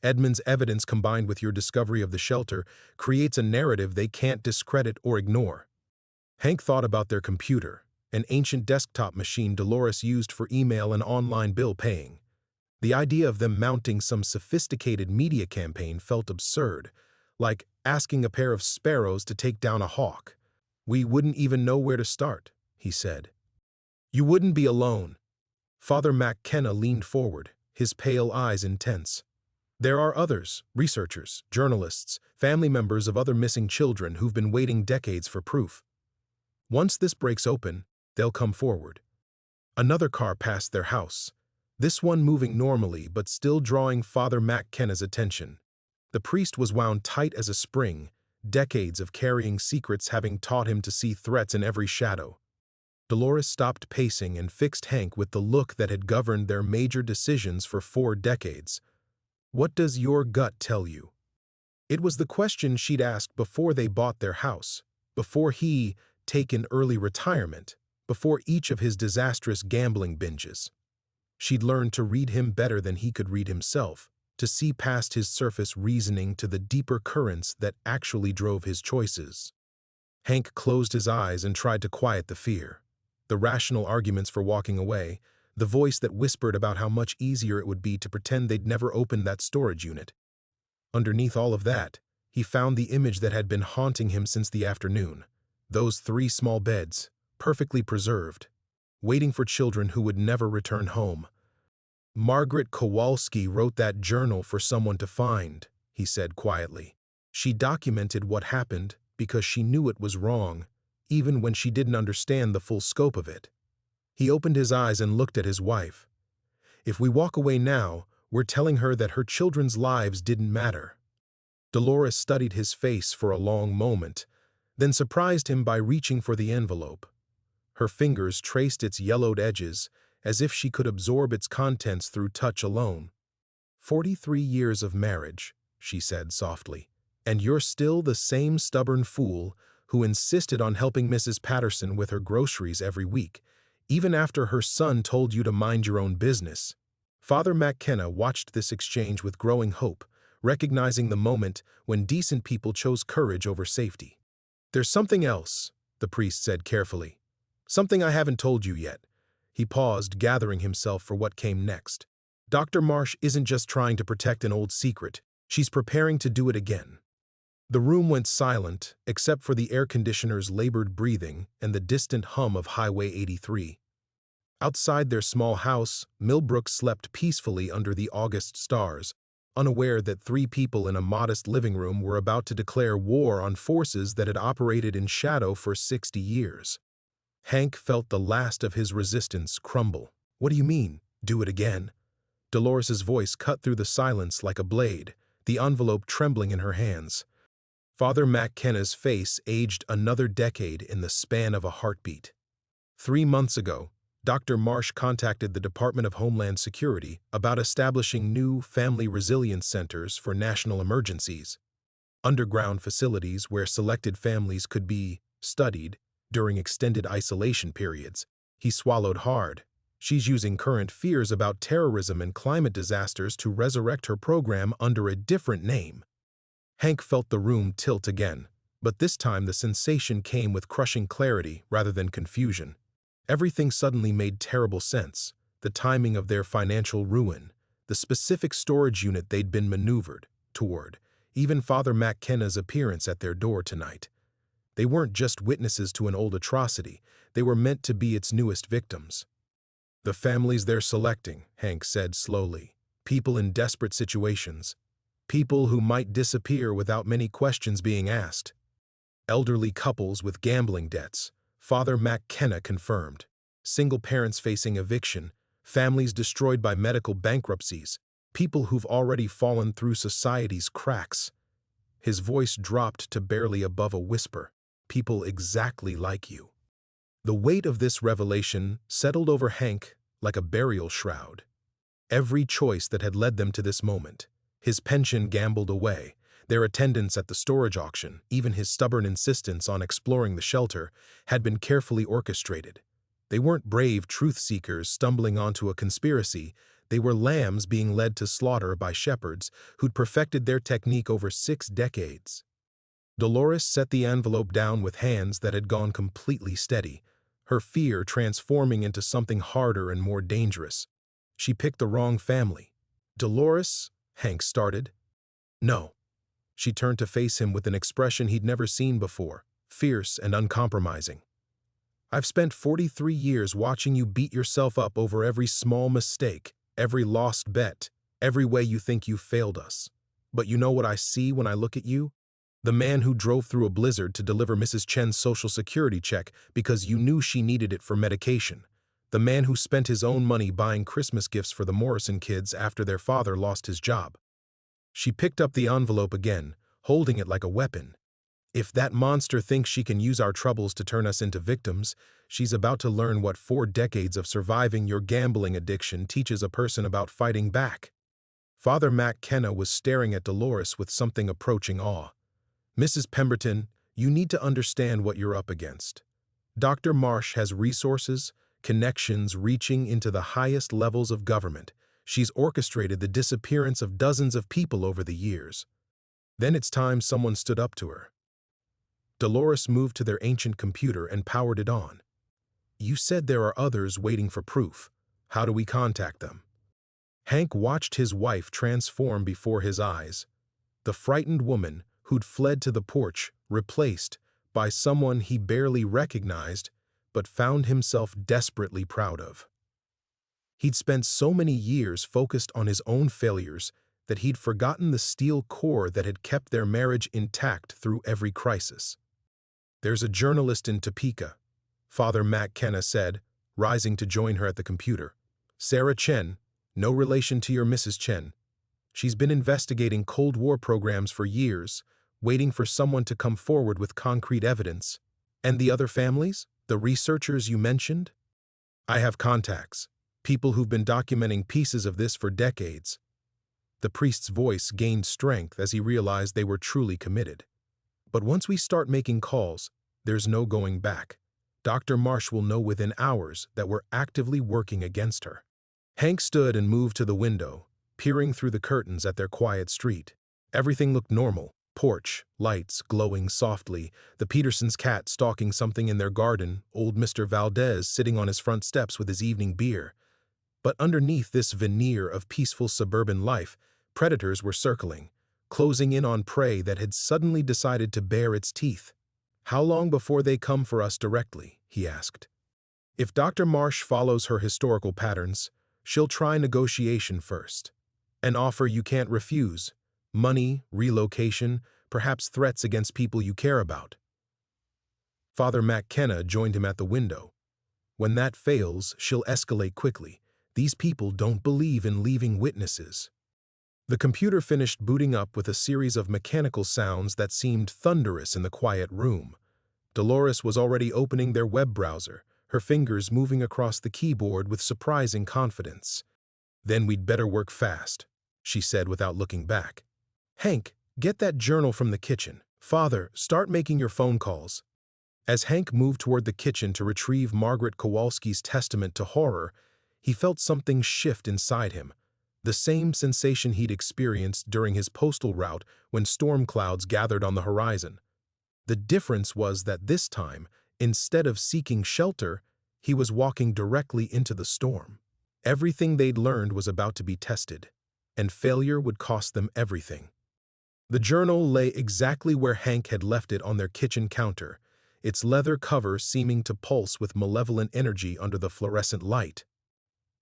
Edmund's evidence combined with your discovery of the shelter creates a narrative they can't discredit or ignore. Hank thought about their computer, an ancient desktop machine Dolores used for email and online bill paying. The idea of them mounting some sophisticated media campaign felt absurd, like asking a pair of sparrows to take down a hawk. We wouldn't even know where to start, he said. You wouldn't be alone. Father McKenna leaned forward, his pale eyes intense. There are others, researchers, journalists, family members of other missing children who've been waiting decades for proof. Once this breaks open, they'll come forward. Another car passed their house, this one moving normally but still drawing Father McKenna's attention. The priest was wound tight as a spring, decades of carrying secrets having taught him to see threats in every shadow. Dolores stopped pacing and fixed Hank with the look that had governed their major decisions for 4 decades. What does your gut tell you? It was the question she'd asked before they bought their house, before he taken early retirement, before each of his disastrous gambling binges. She'd learned to read him better than he could read himself, to see past his surface reasoning to the deeper currents that actually drove his choices. Hank closed his eyes and tried to quiet the fear. The rational arguments for walking away, the voice that whispered about how much easier it would be to pretend they'd never opened that storage unit. Underneath all of that, he found the image that had been haunting him since the afternoon. Those 3 small beds, perfectly preserved, waiting for children who would never return home. Margaret Kowalski wrote that journal for someone to find, he said quietly. She documented what happened because she knew it was wrong, even when she didn't understand the full scope of it. He opened his eyes and looked at his wife. If we walk away now, we're telling her that her children's lives didn't matter. Dolores studied his face for a long moment, then surprised him by reaching for the envelope. Her fingers traced its yellowed edges, as if she could absorb its contents through touch alone. 43 years of marriage, she said softly, and you're still the same stubborn fool who insisted on helping Mrs. Patterson with her groceries every week, even after her son told you to mind your own business. Father McKenna watched this exchange with growing hope, recognizing the moment when decent people chose courage over safety. There's something else, the priest said carefully. Something I haven't told you yet. He paused, gathering himself for what came next. Dr. Marsh isn't just trying to protect an old secret. She's preparing to do it again. The room went silent, except for the air conditioner's labored breathing and the distant hum of Highway 83. Outside their small house, Millbrook slept peacefully under the August stars, unaware that 3 people in a modest living room were about to declare war on forces that had operated in shadow for 60 years. Hank felt the last of his resistance crumble. What do you mean, do it again? Dolores's voice cut through the silence like a blade, the envelope trembling in her hands. Father McKenna's face aged another decade in the span of a heartbeat. 3 months ago, Dr. Marsh contacted the Department of Homeland Security about establishing new family resilience centers for national emergencies, underground facilities where selected families could be studied during extended isolation periods. He swallowed hard. She's using current fears about terrorism and climate disasters to resurrect her program under a different name. Hank felt the room tilt again, but this time the sensation came with crushing clarity rather than confusion. Everything suddenly made terrible sense. The timing of their financial ruin, the specific storage unit they'd been maneuvered toward, even Father McKenna's appearance at their door tonight. They weren't just witnesses to an old atrocity, they were meant to be its newest victims. The families they're selecting, Hank said slowly, people in desperate situations, people who might disappear without many questions being asked. Elderly couples with gambling debts, Father McKenna confirmed. Single parents facing eviction, families destroyed by medical bankruptcies, people who've already fallen through society's cracks. His voice dropped to barely above a whisper. People exactly like you. The weight of this revelation settled over Hank like a burial shroud. Every choice that had led them to this moment, his pension gambled away, their attendance at the storage auction, even his stubborn insistence on exploring the shelter, had been carefully orchestrated. They weren't brave truth-seekers stumbling onto a conspiracy. They were lambs being led to slaughter by shepherds who'd perfected their technique over 6 decades. Dolores set the envelope down with hands that had gone completely steady, her fear transforming into something harder and more dangerous. She picked the wrong family. Dolores, Hank started. No. She turned to face him with an expression he'd never seen before, fierce and uncompromising. I've spent 43 years watching you beat yourself up over every small mistake, every lost bet, every way you think you failed us. But you know what I see when I look at you? The man who drove through a blizzard to deliver Mrs. Chen's Social Security check because you knew she needed it for medication. The man who spent his own money buying Christmas gifts for the Morrison kids after their father lost his job. She picked up the envelope again, holding it like a weapon. If that monster thinks she can use our troubles to turn us into victims, she's about to learn what 4 decades of surviving your gambling addiction teaches a person about fighting back. Father McKenna was staring at Dolores with something approaching awe. Mrs. Pemberton, you need to understand what you're up against. Dr. Marsh has resources, connections reaching into the highest levels of government. She's orchestrated the disappearance of dozens of people over the years. Then it's time someone stood up to her. Dolores moved to their ancient computer and powered it on. You said there are others waiting for proof. How do we contact them? Hank watched his wife transform before his eyes. The frightened woman who'd fled to the porch, replaced by someone he barely recognized, but found himself desperately proud of. He'd spent so many years focused on his own failures that he'd forgotten the steel core that had kept their marriage intact through every crisis. There's a journalist in Topeka, Father McKenna said, rising to join her at the computer. Sarah Chen, no relation to your Mrs. Chen. She's been investigating Cold War programs for years, waiting for someone to come forward with concrete evidence. And the other families? The researchers you mentioned? I have contacts, people who've been documenting pieces of this for decades. The priest's voice gained strength as he realized they were truly committed. But once we start making calls, there's no going back. Dr. Marsh will know within hours that we're actively working against her. Hank stood and moved to the window, peering through the curtains at their quiet street. Everything looked normal. Porch, lights glowing softly, the Petersons' cat stalking something in their garden, old Mr. Valdez sitting on his front steps with his evening beer. But underneath this veneer of peaceful suburban life, predators were circling, closing in on prey that had suddenly decided to bare its teeth. How long before they come for us directly? He asked. If Dr. Marsh follows her historical patterns, she'll try negotiation first. An offer you can't refuse. Money, relocation, perhaps threats against people you care about. Father McKenna joined him at the window. When that fails, she'll escalate quickly. These people don't believe in leaving witnesses. The computer finished booting up with a series of mechanical sounds that seemed thunderous in the quiet room. Dolores was already opening their web browser, her fingers moving across the keyboard with surprising confidence. Then we'd better work fast, she said without looking back. Hank, get that journal from the kitchen. Father, start making your phone calls. As Hank moved toward the kitchen to retrieve Margaret Kowalski's testament to horror, he felt something shift inside him, the same sensation he'd experienced during his postal route when storm clouds gathered on the horizon. The difference was that this time, instead of seeking shelter, he was walking directly into the storm. Everything they'd learned was about to be tested, and failure would cost them everything. The journal lay exactly where Hank had left it on their kitchen counter, its leather cover seeming to pulse with malevolent energy under the fluorescent light.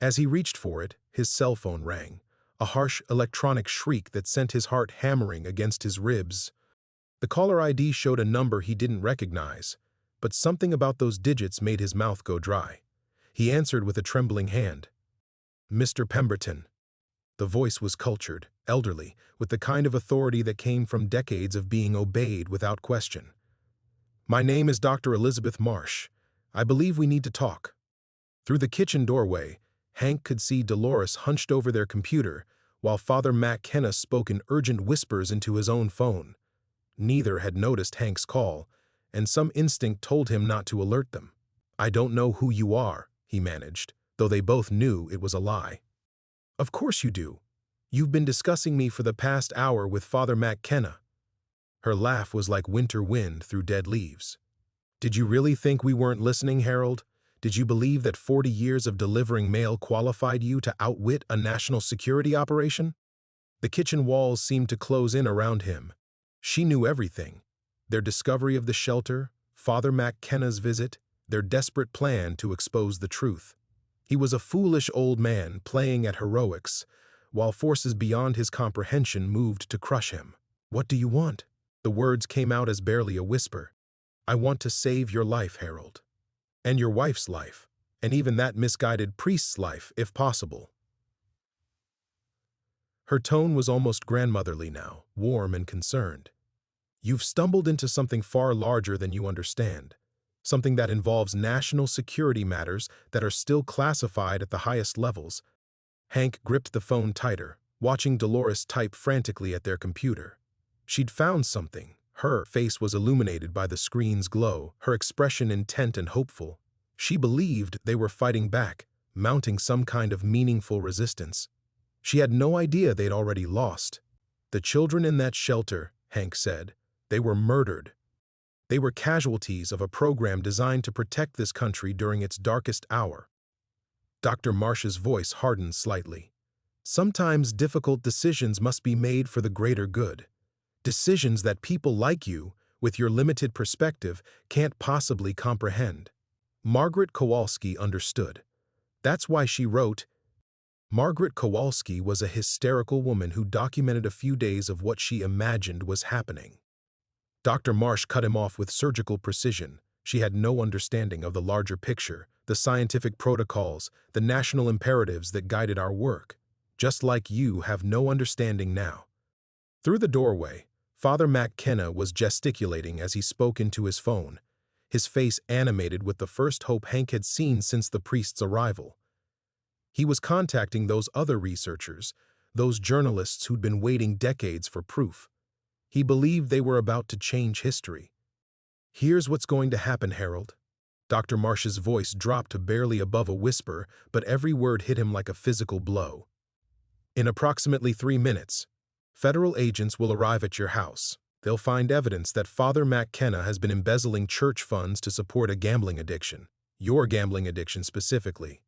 As he reached for it, his cell phone rang, a harsh electronic shriek that sent his heart hammering against his ribs. The caller ID showed a number he didn't recognize, but something about those digits made his mouth go dry. He answered with a trembling hand. Mr. Pemberton. The voice was cultured, elderly, with the kind of authority that came from decades of being obeyed without question. My name is Dr. Elizabeth Marsh. I believe we need to talk." Through the kitchen doorway, Hank could see Dolores hunched over their computer, while Father McKenna spoke in urgent whispers into his own phone. Neither had noticed Hank's call, and some instinct told him not to alert them. "I don't know who you are," he managed, though they both knew it was a lie. "Of course you do. You've been discussing me for the past hour with Father McKenna." Her laugh was like winter wind through dead leaves. "Did you really think we weren't listening, Harold? Did you believe that 40 years of delivering mail qualified you to outwit a national security operation?" The kitchen walls seemed to close in around him. She knew everything. Their discovery of the shelter, Father McKenna's visit, their desperate plan to expose the truth. He was a foolish old man playing at heroics, while forces beyond his comprehension moved to crush him. "What do you want?" The words came out as barely a whisper. "I want to save your life, Harold. And your wife's life, and even that misguided priest's life, if possible." Her tone was almost grandmotherly now, warm and concerned. "You've stumbled into something far larger than you understand, something that involves national security matters that are still classified at the highest levels." Hank gripped the phone tighter, watching Dolores type frantically at their computer. She'd found something. Her face was illuminated by the screen's glow, her expression intent and hopeful. She believed they were fighting back, mounting some kind of meaningful resistance. She had no idea they'd already lost. "The children in that shelter," Hank said, "they were murdered. They were casualties of a program designed to protect this country during its darkest hour." Dr. Marsh's voice hardened slightly. "Sometimes difficult decisions must be made for the greater good. Decisions that people like you, with your limited perspective, can't possibly comprehend." Margaret Kowalski understood. That's why she wrote. Margaret Kowalski was a hysterical woman who documented a few days of what she imagined was happening. Dr. Marsh cut him off with surgical precision. She had no understanding of the larger picture, the scientific protocols, the national imperatives that guided our work. Just like you have no understanding now. Through the doorway, Father McKenna was gesticulating as he spoke into his phone, his face animated with the first hope Hank had seen since the priest's arrival. He was contacting those other researchers, those journalists who'd been waiting decades for proof. He believed they were about to change history. "Here's what's going to happen, Harold." Dr. Marsh's voice dropped to barely above a whisper, but every word hit him like a physical blow. "In approximately 3 minutes, federal agents will arrive at your house. They'll find evidence that Father McKenna has been embezzling church funds to support a gambling addiction, your gambling addiction specifically.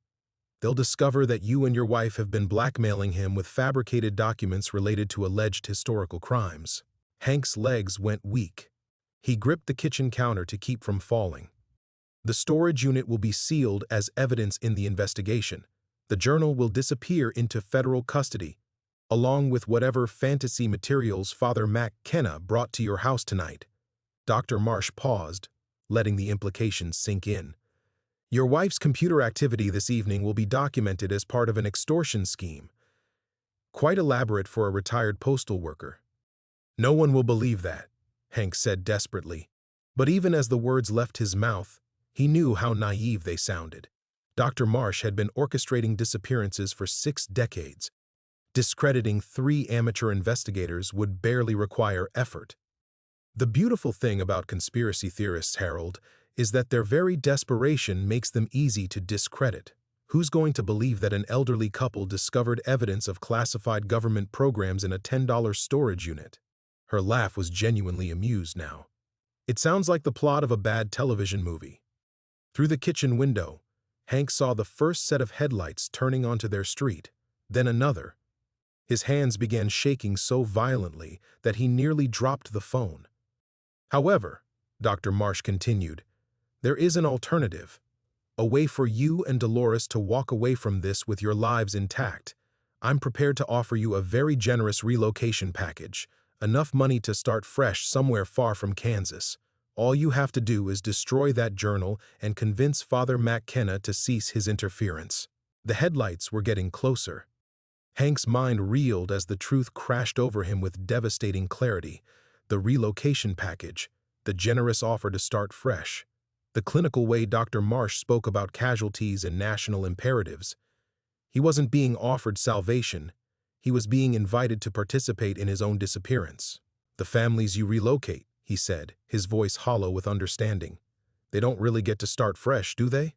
They'll discover that you and your wife have been blackmailing him with fabricated documents related to alleged historical crimes." Hank's legs went weak. He gripped the kitchen counter to keep from falling. "The storage unit will be sealed as evidence in the investigation. The journal will disappear into federal custody, along with whatever fantasy materials Father McKenna brought to your house tonight." Dr. Marsh paused, letting the implications sink in. "Your wife's computer activity this evening will be documented as part of an extortion scheme. Quite elaborate for a retired postal worker." "No one will believe that," Hank said desperately. But even as the words left his mouth, he knew how naive they sounded. Dr. Marsh had been orchestrating disappearances for 6 decades. Discrediting 3 amateur investigators would barely require effort. The beautiful thing about conspiracy theorists, Harold, is that their very desperation makes them easy to discredit. Who's going to believe that an elderly couple discovered evidence of classified government programs in a $10 storage unit? Her laugh was genuinely amused now. "It sounds like the plot of a bad television movie." Through the kitchen window, Hank saw the first set of headlights turning onto their street, then another. His hands began shaking so violently that he nearly dropped the phone. "However," Dr. Marsh continued, "there is an alternative. A way for you and Dolores to walk away from this with your lives intact. I'm prepared to offer you a very generous relocation package, enough money to start fresh somewhere far from Kansas. All you have to do is destroy that journal and convince Father McKenna to cease his interference." The headlights were getting closer. Hank's mind reeled as the truth crashed over him with devastating clarity. The relocation package, the generous offer to start fresh. the clinical way Dr. Marsh spoke about casualties and national imperatives. He wasn't being offered salvation, he was being invited to participate in his own disappearance. "The families you relocate," he said, his voice hollow with understanding. "They don't really get to start fresh, do they?"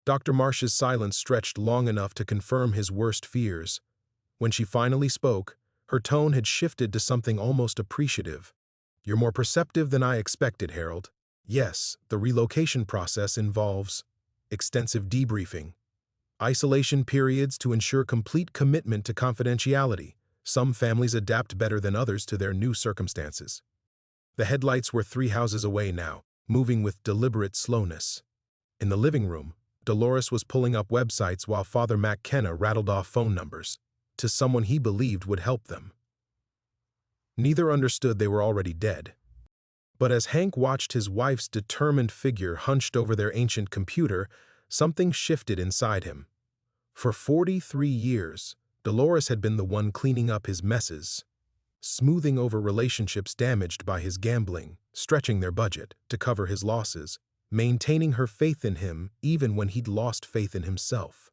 Dr. Marsh's silence stretched long enough to confirm his worst fears. When she finally spoke, her tone had shifted to something almost appreciative. "You're more perceptive than I expected, Harold. Yes, the relocation process involves extensive debriefing, isolation periods to ensure complete commitment to confidentiality. Some families adapt better than others to their new circumstances." The headlights were 3 houses away now, moving with deliberate slowness. In the living room, Dolores was pulling up websites while Father McKenna rattled off phone numbers to someone he believed would help them. Neither understood they were already dead. But as Hank watched his wife's determined figure hunched over their ancient computer, something shifted inside him. For 43 years, Dolores had been the one cleaning up his messes, smoothing over relationships damaged by his gambling, stretching their budget to cover his losses, maintaining her faith in him even when he'd lost faith in himself.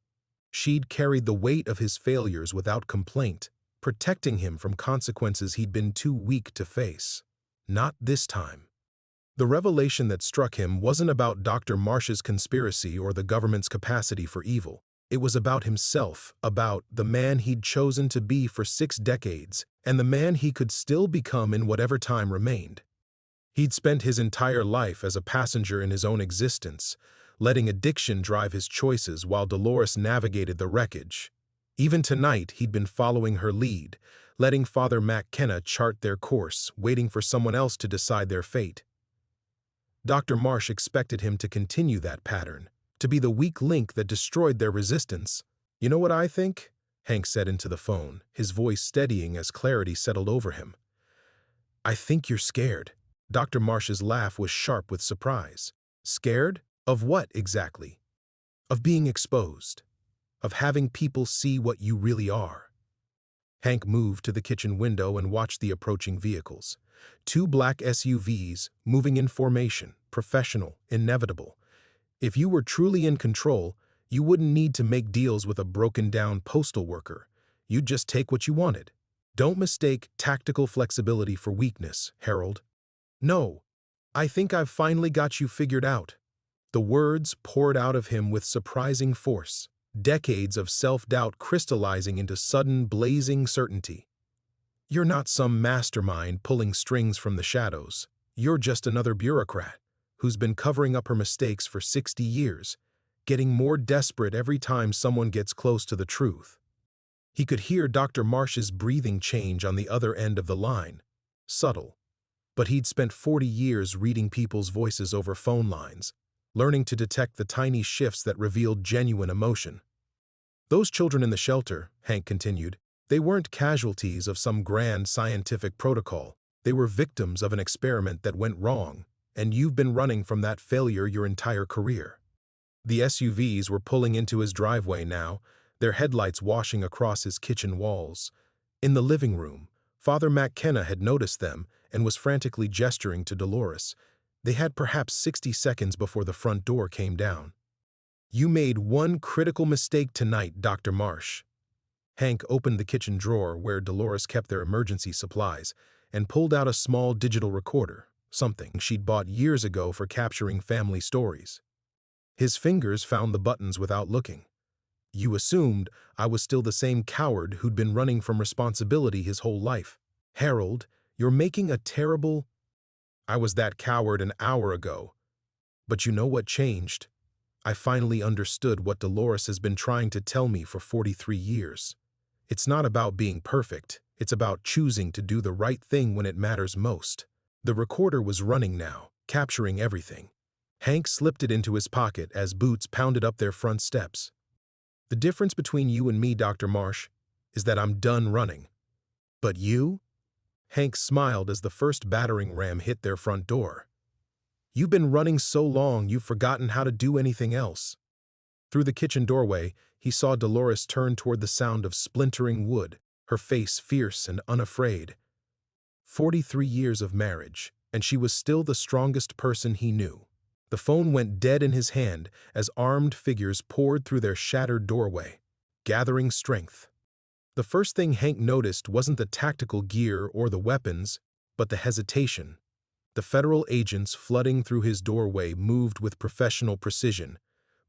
She'd carried the weight of his failures without complaint, protecting him from consequences he'd been too weak to face. Not this time. The revelation that struck him wasn't about Dr. Marsh's conspiracy or the government's capacity for evil. It was about himself, about the man he'd chosen to be for 6 decades, and the man he could still become in whatever time remained. He'd spent his entire life as a passenger in his own existence, letting addiction drive his choices while Dolores navigated the wreckage. Even tonight, he'd been following her lead, letting Father McKenna chart their course, waiting for someone else to decide their fate. Dr. Marsh expected him to continue that pattern, to be the weak link that destroyed their resistance. "You know what I think?" Hank said into the phone, his voice steadying as clarity settled over him. "I think you're scared." Dr. Marsh's laugh was sharp with surprise. "Scared? Of what, exactly?" "Of being exposed. Of having people see what you really are." Hank moved to the kitchen window and watched the approaching vehicles. 2 black SUVs, moving in formation, professional, inevitable. If you were truly in control, you wouldn't need to make deals with a broken-down postal worker. You'd just take what you wanted. Don't mistake tactical flexibility for weakness, Harold. "No, I think I've finally got you figured out." The words poured out of him with surprising force, decades of self-doubt crystallizing into sudden, blazing certainty. "You're not some mastermind pulling strings from the shadows. You're just another bureaucrat who's been covering up her mistakes for 60 years, getting more desperate every time someone gets close to the truth." He could hear Dr. Marsh's breathing change on the other end of the line. Subtle. But he'd spent 40 years reading people's voices over phone lines, learning to detect the tiny shifts that revealed genuine emotion. "Those children in the shelter," Hank continued, "they weren't casualties of some grand scientific protocol. They were victims of an experiment that went wrong, and you've been running from that failure your entire career." The SUVs were pulling into his driveway now, their headlights washing across his kitchen walls. In the living room, Father McKenna had noticed them and was frantically gesturing to Dolores. They had perhaps 60 seconds before the front door came down. "You made one critical mistake tonight, Dr. Marsh." Hank opened the kitchen drawer where Dolores kept their emergency supplies and pulled out a small digital recorder, something she'd bought years ago for capturing family stories. His fingers found the buttons without looking. "You assumed I was still the same coward who'd been running from responsibility his whole life. Harold, you're making a terrible—" "I was that coward an hour ago. But you know what changed? I finally understood what Dolores has been trying to tell me for 43 years. It's not about being perfect. It's about choosing to do the right thing when it matters most." The recorder was running now, capturing everything. Hank slipped it into his pocket as boots pounded up their front steps. "The difference between you and me, Dr. Marsh, is that I'm done running. But you?" Hank smiled as the first battering ram hit their front door. "You've been running so long you've forgotten how to do anything else." Through the kitchen doorway, he saw Dolores turn toward the sound of splintering wood, her face fierce and unafraid. 43 years of marriage, and she was still the strongest person he knew. The phone went dead in his hand as armed figures poured through their shattered doorway, gathering strength. The first thing Hank noticed wasn't the tactical gear or the weapons, but the hesitation. The federal agents flooding through his doorway moved with professional precision,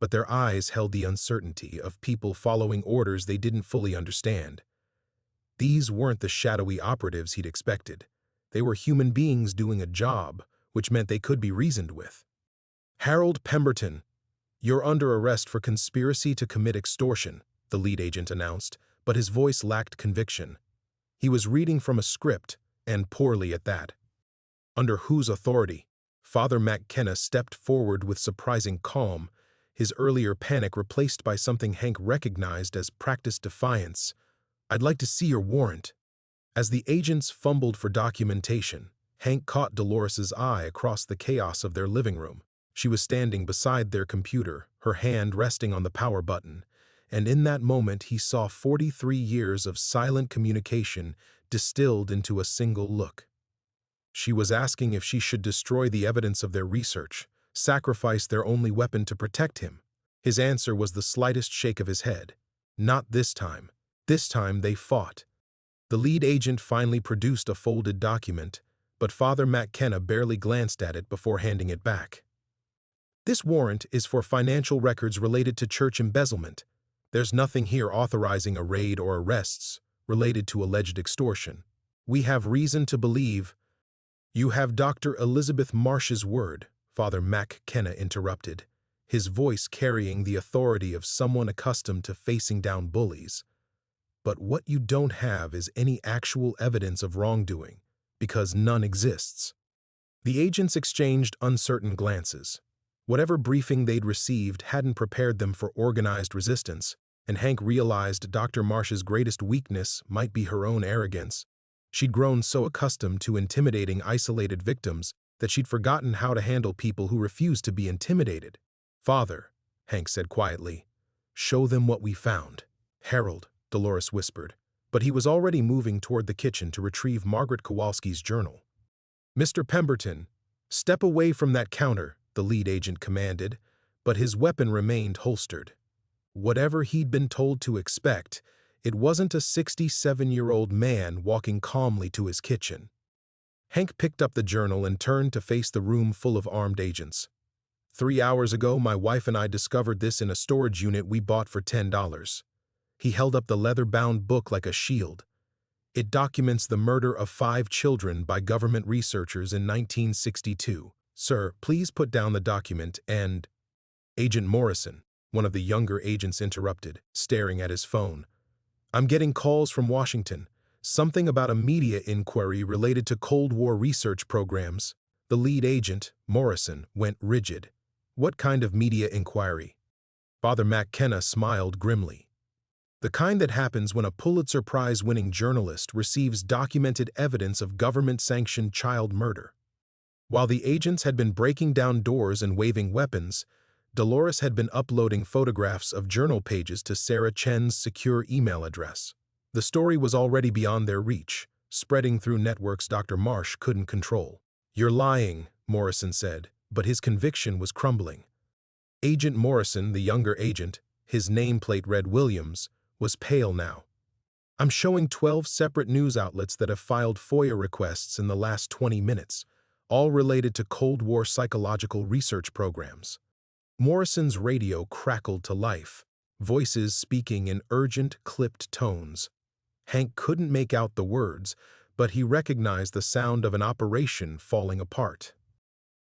but their eyes held the uncertainty of people following orders they didn't fully understand. These weren't the shadowy operatives he'd expected. They were human beings doing a job, which meant they could be reasoned with. "Harold Pemberton, you're under arrest for conspiracy to commit extortion," the lead agent announced, but his voice lacked conviction. He was reading from a script, and poorly at that. "Under whose authority?" Father McKenna stepped forward with surprising calm, his earlier panic replaced by something Hank recognized as practiced defiance. "I'd like to see your warrant." As the agents fumbled for documentation, Hank caught Dolores's eye across the chaos of their living room. She was standing beside their computer, her hand resting on the power button, and in that moment he saw 43 years of silent communication distilled into a single look. She was asking if she should destroy the evidence of their research, sacrifice their only weapon to protect him. His answer was the slightest shake of his head. Not this time. This time they fought. The lead agent finally produced a folded document, but Father McKenna barely glanced at it before handing it back. "This warrant is for financial records related to church embezzlement. There's nothing here authorizing a raid or arrests related to alleged extortion. We have reason to believe—" "You have Dr. Elizabeth Marsh's word," Father McKenna interrupted, his voice carrying the authority of someone accustomed to facing down bullies. "But what you don't have is any actual evidence of wrongdoing, because none exists." The agents exchanged uncertain glances. Whatever briefing they'd received hadn't prepared them for organized resistance, and Hank realized Dr. Marsh's greatest weakness might be her own arrogance. She'd grown so accustomed to intimidating isolated victims that she'd forgotten how to handle people who refused to be intimidated. "Father," Hank said quietly, "show them what we found." "Harold," Dolores whispered, but he was already moving toward the kitchen to retrieve Margaret Kowalski's journal. "Mr. Pemberton, step away from that counter," the lead agent commanded, but his weapon remained holstered. Whatever he'd been told to expect, it wasn't a 67-year-old man walking calmly to his kitchen. Hank picked up the journal and turned to face the room full of armed agents. "3 hours ago, my wife and I discovered this in a storage unit we bought for $10. He held up the leather-bound book like a shield. "It documents the murder of 5 children by government researchers in 1962. Sir, please put down the document and—" Agent Morrison, one of the younger agents, interrupted, staring at his phone. "I'm getting calls from Washington. Something about a media inquiry related to Cold War research programs." The lead agent, Morrison, went rigid. "What kind of media inquiry?" Father McKenna smiled grimly. "The kind that happens when a Pulitzer Prize-winning journalist receives documented evidence of government-sanctioned child murder." While the agents had been breaking down doors and waving weapons, Dolores had been uploading photographs of journal pages to Sarah Chen's secure email address. The story was already beyond their reach, spreading through networks Dr. Marsh couldn't control. "You're lying," Morrison said, but his conviction was crumbling. Agent Morrison, the younger agent, his nameplate read Williams, was pale now. "I'm showing 12 separate news outlets that have filed FOIA requests in the last 20 minutes, all related to Cold War psychological research programs." Morrison's radio crackled to life, voices speaking in urgent, clipped tones. Hank couldn't make out the words, but he recognized the sound of an operation falling apart.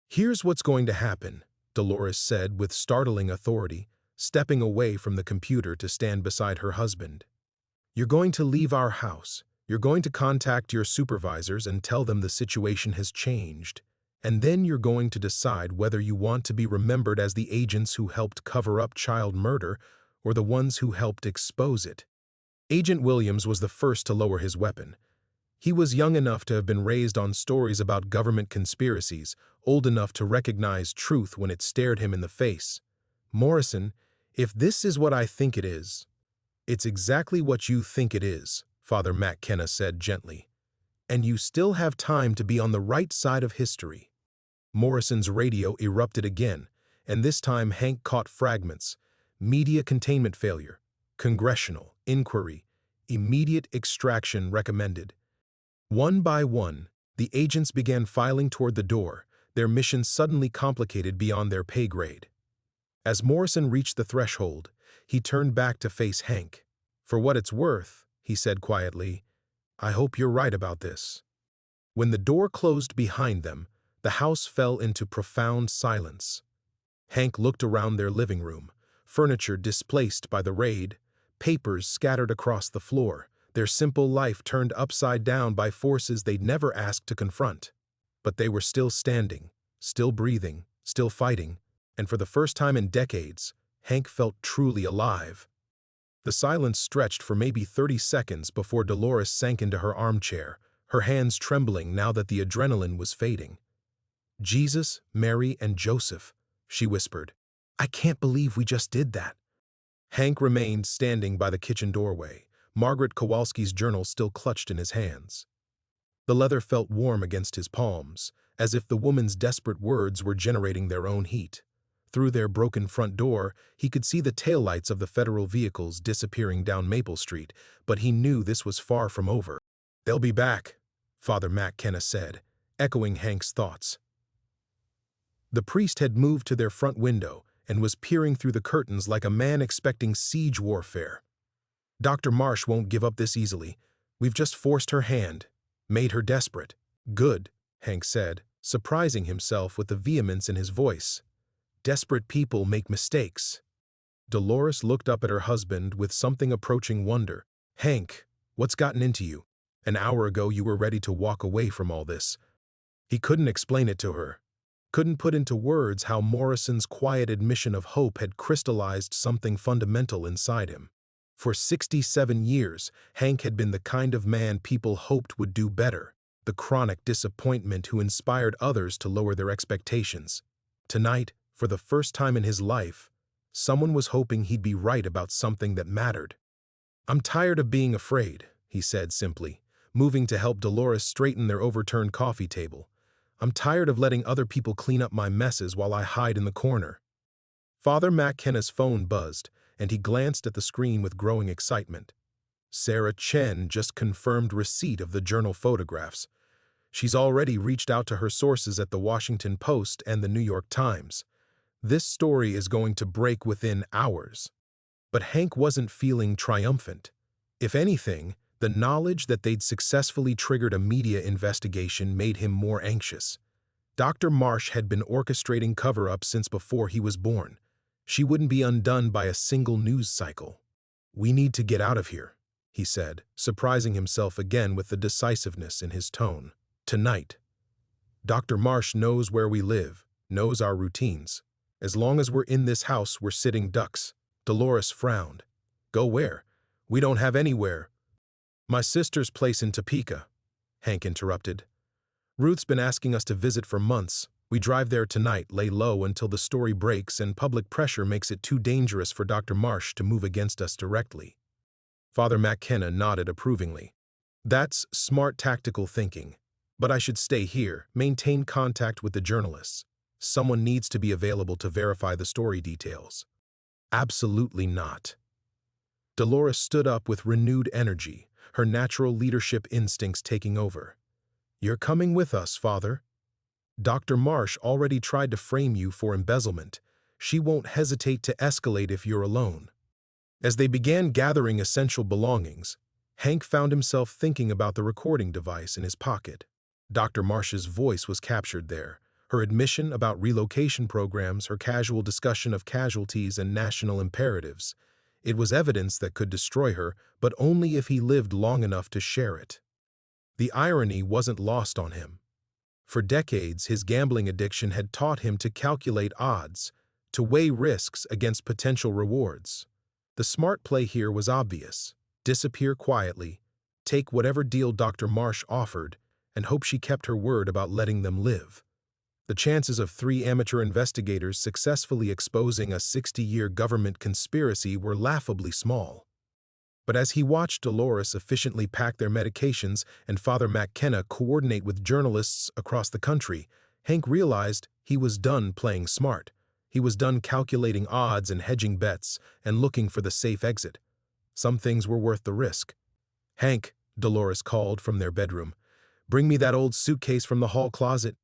"Here's what's going to happen," Dolores said with startling authority, stepping away from the computer to stand beside her husband. "You're going to leave our house. You're going to contact your supervisors and tell them the situation has changed. And then you're going to decide whether you want to be remembered as the agents who helped cover up child murder or the ones who helped expose it." Agent Williams was the first to lower his weapon. He was young enough to have been raised on stories about government conspiracies, old enough to recognize truth when it stared him in the face. "Morrison, if this is what I think it is—" "It's exactly what you think it is," Father McKenna said gently. "And you still have time to be on the right side of history." Morrison's radio erupted again, and this time Hank caught fragments. Media containment failure, congressional inquiry, immediate extraction recommended. One by one, the agents began filing toward the door, their mission suddenly complicated beyond their pay grade. As Morrison reached the threshold, he turned back to face Hank. "For what it's worth," he said quietly, "I hope you're right about this." When the door closed behind them, the house fell into profound silence. Hank looked around their living room, furniture displaced by the raid, papers scattered across the floor, their simple life turned upside down by forces they'd never asked to confront. But they were still standing, still breathing, still fighting, and for the first time in decades, Hank felt truly alive. The silence stretched for maybe 30 seconds before Dolores sank into her armchair, her hands trembling now that the adrenaline was fading. "Jesus, Mary, and Joseph," she whispered. "I can't believe we just did that." Hank remained standing by the kitchen doorway, Margaret Kowalski's journal still clutched in his hands. The leather felt warm against his palms, as if the woman's desperate words were generating their own heat. Through their broken front door, he could see the taillights of the federal vehicles disappearing down Maple Street, but he knew this was far from over. "They'll be back," Father McKenna said, echoing Hank's thoughts. The priest had moved to their front window and was peering through the curtains like a man expecting siege warfare. "Dr. Marsh won't give up this easily. We've just forced her hand, made her desperate." "Good," Hank said, surprising himself with the vehemence in his voice. "Desperate people make mistakes." Dolores looked up at her husband with something approaching wonder. "Hank, what's gotten into you? An hour ago you were ready to walk away from all this." He couldn't explain it to her. Couldn't put into words how Morrison's quiet admission of hope had crystallized something fundamental inside him. For 67 years, Hank had been the kind of man people hoped would do better, the chronic disappointment who inspired others to lower their expectations. Tonight, for the first time in his life, someone was hoping he'd be right about something that mattered. "I'm tired of being afraid," he said simply, moving to help Dolores straighten their overturned coffee table. "I'm tired of letting other people clean up my messes while I hide in the corner." Father McKenna's phone buzzed, and he glanced at the screen with growing excitement. Sarah Chen just confirmed receipt of the journal photographs. She's already reached out to her sources at the Washington Post and the New York Times. This story is going to break within hours. But Hank wasn't feeling triumphant. If anything, the knowledge that they'd successfully triggered a media investigation made him more anxious. Dr. Marsh had been orchestrating cover-ups since before he was born. She wouldn't be undone by a single news cycle. "We need to get out of here," he said, surprising himself again with the decisiveness in his tone. "Tonight. Dr. Marsh knows where we live, knows our routines. As long as we're in this house, we're sitting ducks." Dolores frowned. "Go where? We don't have anywhere." "My sister's place in Topeka," Hank interrupted. "Ruth's been asking us to visit for months. We drive there tonight, lay low until the story breaks and public pressure makes it too dangerous for Dr. Marsh to move against us directly." Father McKenna nodded approvingly. "That's smart tactical thinking. But I should stay here, maintain contact with the journalists. Someone needs to be available to verify the story details." "Absolutely not." Dolores stood up with renewed energy, her natural leadership instincts taking over. "You're coming with us, Father. Dr. Marsh already tried to frame you for embezzlement. She won't hesitate to escalate if you're alone." As they began gathering essential belongings, Hank found himself thinking about the recording device in his pocket. Dr. Marsh's voice was captured there, her admission about relocation programs, her casual discussion of casualties and national imperatives. It was evidence that could destroy her, but only if he lived long enough to share it. The irony wasn't lost on him. For decades, his gambling addiction had taught him to calculate odds, to weigh risks against potential rewards. The smart play here was obvious: disappear quietly, take whatever deal Dr. Marsh offered, and hope she kept her word about letting them live. The chances of 3 amateur investigators successfully exposing a 60-year government conspiracy were laughably small. But as he watched Dolores efficiently pack their medications and Father McKenna coordinate with journalists across the country, Hank realized he was done playing smart. He was done calculating odds and hedging bets and looking for the safe exit. Some things were worth the risk. "Hank," Dolores called from their bedroom, "bring me that old suitcase from the hall closet."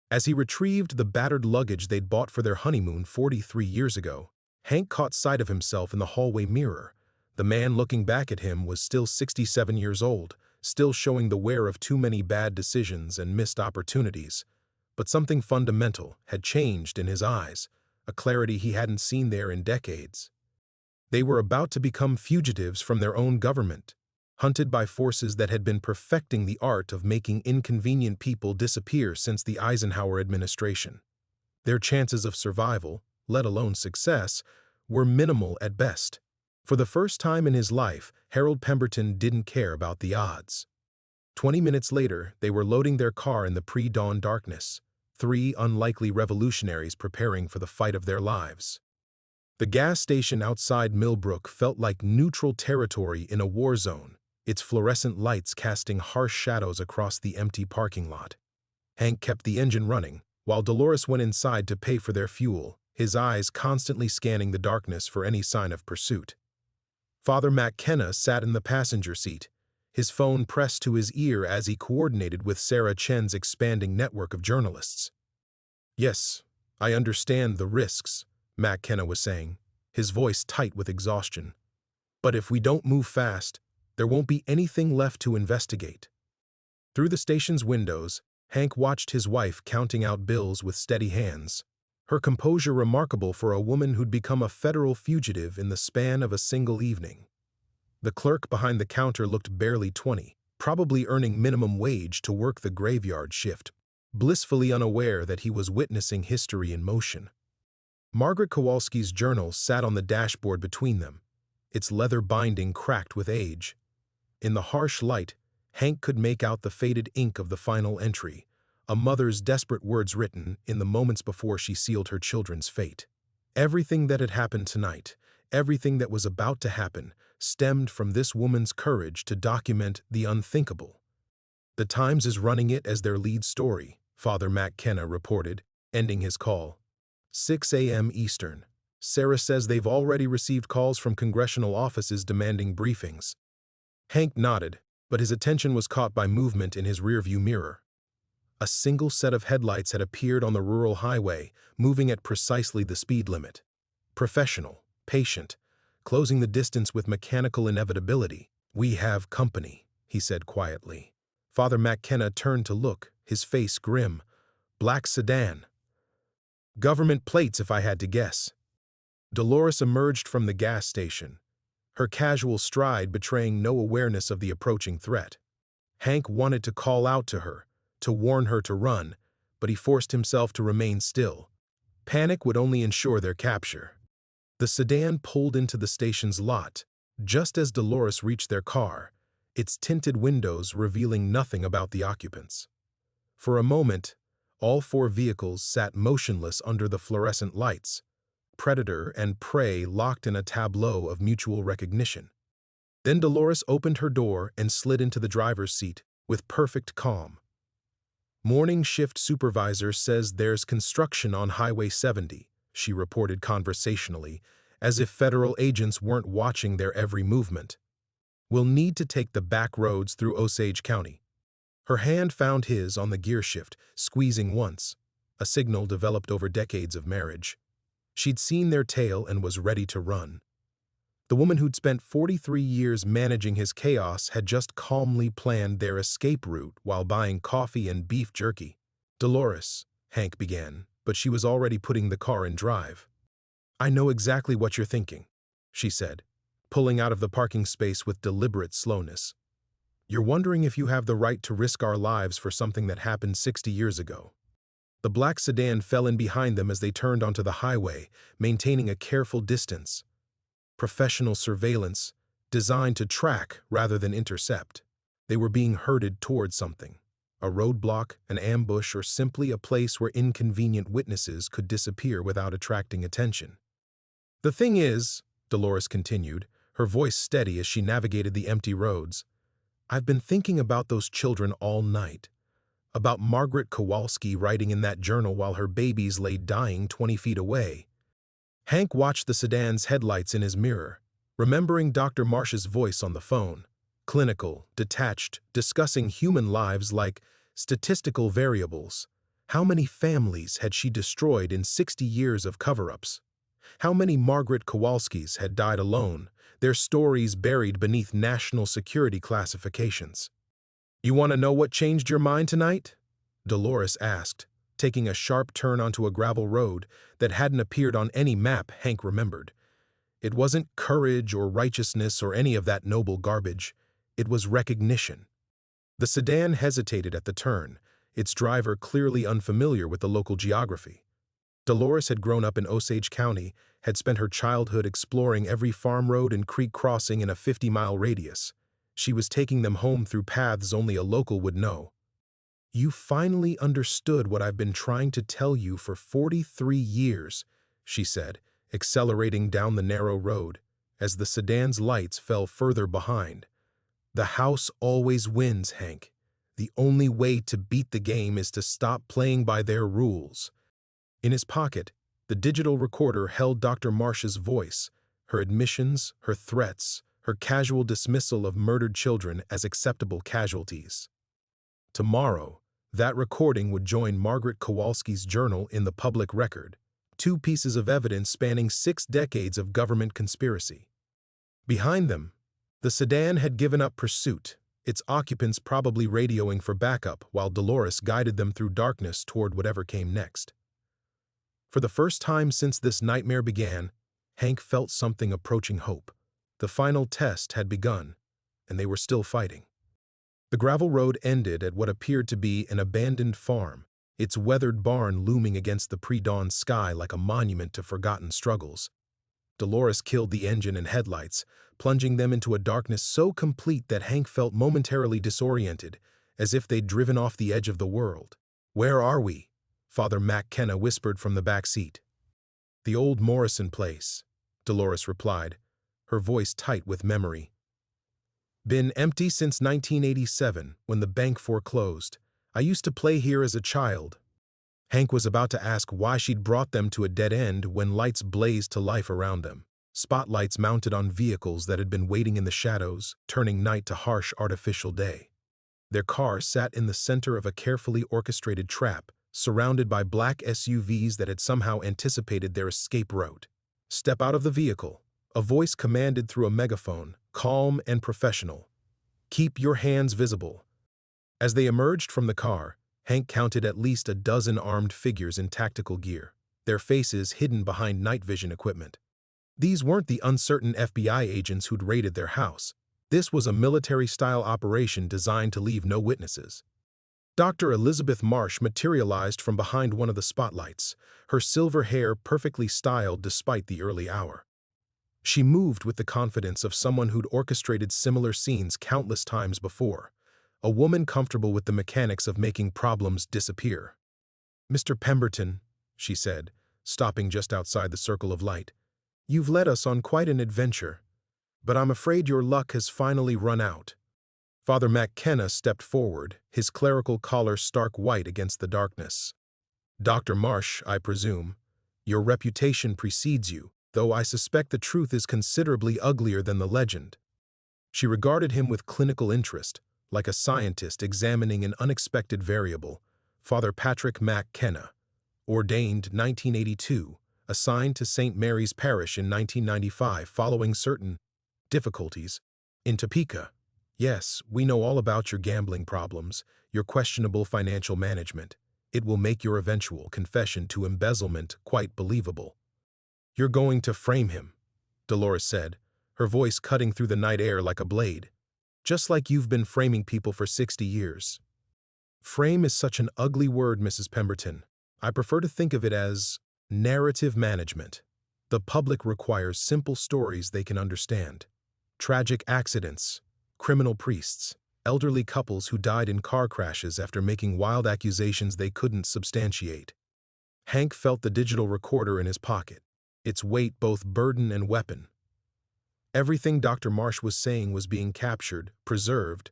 As he retrieved the battered luggage they'd bought for their honeymoon 43 years ago, Hank caught sight of himself in the hallway mirror. The man looking back at him was still 67 years old, still showing the wear of too many bad decisions and missed opportunities. But something fundamental had changed in his eyes, a clarity he hadn't seen there in decades. They were about to become fugitives from their own government, hunted by forces that had been perfecting the art of making inconvenient people disappear since the Eisenhower administration. Their chances of survival, let alone success, were minimal at best. For the first time in his life, Harold Pemberton didn't care about the odds. 20 minutes later, they were loading their car in the pre-dawn darkness, three unlikely revolutionaries preparing for the fight of their lives. The gas station outside Millbrook felt like neutral territory in a war zone, its fluorescent lights casting harsh shadows across the empty parking lot. Hank kept the engine running, while Dolores went inside to pay for their fuel, his eyes constantly scanning the darkness for any sign of pursuit. Father McKenna sat in the passenger seat, his phone pressed to his ear as he coordinated with Sarah Chen's expanding network of journalists. "Yes, I understand the risks," McKenna was saying, his voice tight with exhaustion. "But if we don't move fast, there won't be anything left to investigate." Through the station's windows, Hank watched his wife counting out bills with steady hands, her composure remarkable for a woman who'd become a federal fugitive in the span of a single evening. The clerk behind the counter looked barely 20, probably earning minimum wage to work the graveyard shift, blissfully unaware that he was witnessing history in motion. Margaret Kowalski's journal sat on the dashboard between them, its leather binding cracked with age. In the harsh light, Hank could make out the faded ink of the final entry, a mother's desperate words written in the moments before she sealed her children's fate. Everything that had happened tonight, everything that was about to happen, stemmed from this woman's courage to document the unthinkable. "The Times is running it as their lead story," Father McKenna reported, ending his call. 6 a.m. Eastern. "Sarah says they've already received calls from congressional offices demanding briefings." Hank nodded, but his attention was caught by movement in his rearview mirror. A single set of headlights had appeared on the rural highway, moving at precisely the speed limit. Professional, patient, closing the distance with mechanical inevitability. "We have company," he said quietly. Father McKenna turned to look, his face grim. "Black sedan. Government plates if I had to guess." Dolores emerged from the gas station, her casual stride betraying no awareness of the approaching threat. Hank wanted to call out to her, to warn her to run, but he forced himself to remain still. Panic would only ensure their capture. The sedan pulled into the station's lot, just as Dolores reached their car, its tinted windows revealing nothing about the occupants. For a moment, all four vehicles sat motionless under the fluorescent lights, predator and prey locked in a tableau of mutual recognition. Then Dolores opened her door and slid into the driver's seat with perfect calm. "Morning shift supervisor says there's construction on Highway 70, she reported conversationally, as if federal agents weren't watching their every movement. "We'll need to take the back roads through Osage County." Her hand found his on the gear shift, squeezing once, a signal developed over decades of marriage. She'd seen their tale and was ready to run. The woman who'd spent 43 years managing his chaos had just calmly planned their escape route while buying coffee and beef jerky. "Dolores," Hank began, but she was already putting the car in drive. "I know exactly what you're thinking," she said, pulling out of the parking space with deliberate slowness. "You're wondering if you have the right to risk our lives for something that happened 60 years ago." The black sedan fell in behind them as they turned onto the highway, maintaining a careful distance. Professional surveillance, designed to track rather than intercept. They were being herded toward something. A roadblock, an ambush, or simply a place where inconvenient witnesses could disappear without attracting attention. "The thing is," Dolores continued, her voice steady as she navigated the empty roads, "I've been thinking about those children all night. About Margaret Kowalski writing in that journal while her babies lay dying 20 feet away. Hank watched the sedan's headlights in his mirror, remembering Dr. Marsh's voice on the phone, clinical, detached, discussing human lives like statistical variables. How many families had she destroyed in 60 years of cover-ups? How many Margaret Kowalskis had died alone, their stories buried beneath national security classifications? "You want to know what changed your mind tonight?" Dolores asked, taking a sharp turn onto a gravel road that hadn't appeared on any map Hank remembered. It wasn't courage or righteousness or any of that noble garbage. It was recognition. The sedan hesitated at the turn, its driver clearly unfamiliar with the local geography. Dolores had grown up in Osage County, had spent her childhood exploring every farm road and creek crossing in a 50-mile radius. She was taking them home through paths only a local would know. "You finally understood what I've been trying to tell you for 43 years, she said, accelerating down the narrow road, as the sedan's lights fell further behind. "The house always wins, Hank. The only way to beat the game is to stop playing by their rules." In his pocket, the digital recorder held Dr. Marsh's voice, her admissions, her threats, her casual dismissal of murdered children as acceptable casualties. Tomorrow, that recording would join Margaret Kowalski's journal in the public record, 2 pieces of evidence spanning 6 decades of government conspiracy. Behind them, the sedan had given up pursuit, its occupants probably radioing for backup while Dolores guided them through darkness toward whatever came next. For the first time since this nightmare began, Hank felt something approaching hope. The final test had begun, and they were still fighting. The gravel road ended at what appeared to be an abandoned farm, its weathered barn looming against the pre-dawn sky like a monument to forgotten struggles. Dolores killed the engine and headlights, plunging them into a darkness so complete that Hank felt momentarily disoriented, as if they'd driven off the edge of the world. "Where are we?" Father McKenna whispered from the back seat. "The old Morrison place," Dolores replied, her voice tight with memory. "Been empty since 1987, when the bank foreclosed. I used to play here as a child." Hank was about to ask why she'd brought them to a dead end when lights blazed to life around them. Spotlights mounted on vehicles that had been waiting in the shadows, turning night to harsh artificial day. Their car sat in the center of a carefully orchestrated trap, surrounded by black SUVs that had somehow anticipated their escape route. "Step out of the vehicle," a voice commanded through a megaphone, calm and professional. "Keep your hands visible." As they emerged from the car, Hank counted at least a dozen armed figures in tactical gear, their faces hidden behind night vision equipment. These weren't the uncertain FBI agents who'd raided their house. This was a military-style operation designed to leave no witnesses. Dr. Elizabeth Marsh materialized from behind one of the spotlights, her silver hair perfectly styled despite the early hour. She moved with the confidence of someone who'd orchestrated similar scenes countless times before, a woman comfortable with the mechanics of making problems disappear. "Mr. Pemberton," she said, stopping just outside the circle of light, "you've led us on quite an adventure, but I'm afraid your luck has finally run out." Father McKenna stepped forward, his clerical collar stark white against the darkness. "Dr. Marsh, I presume. Your reputation precedes you, though I suspect the truth is considerably uglier than the legend." She regarded him with clinical interest, like a scientist examining an unexpected variable. "Father Patrick McKenna, ordained 1982, assigned to St. Mary's Parish in 1995 following certain difficulties in Topeka. Yes, we know all about your gambling problems, your questionable financial management. It will make your eventual confession to embezzlement quite believable." "You're going to frame him," Dolores said, her voice cutting through the night air like a blade. "Just like you've been framing people for 60 years. "Frame is such an ugly word, Mrs. Pemberton. I prefer to think of it as narrative management. The public requires simple stories they can understand. Tragic accidents, criminal priests, elderly couples who died in car crashes after making wild accusations they couldn't substantiate." Hank felt the digital recorder in his pocket, its weight both burden and weapon. Everything Dr. Marsh was saying was being captured, preserved,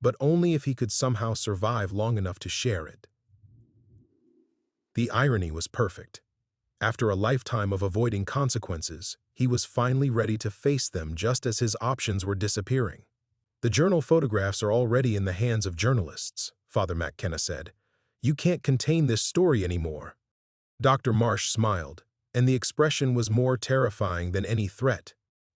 but only if he could somehow survive long enough to share it. The irony was perfect. After a lifetime of avoiding consequences, he was finally ready to face them just as his options were disappearing. "The journal photographs are already in the hands of journalists," Father McKenna said. "You can't contain this story anymore." Dr. Marsh smiled, and the expression was more terrifying than any threat.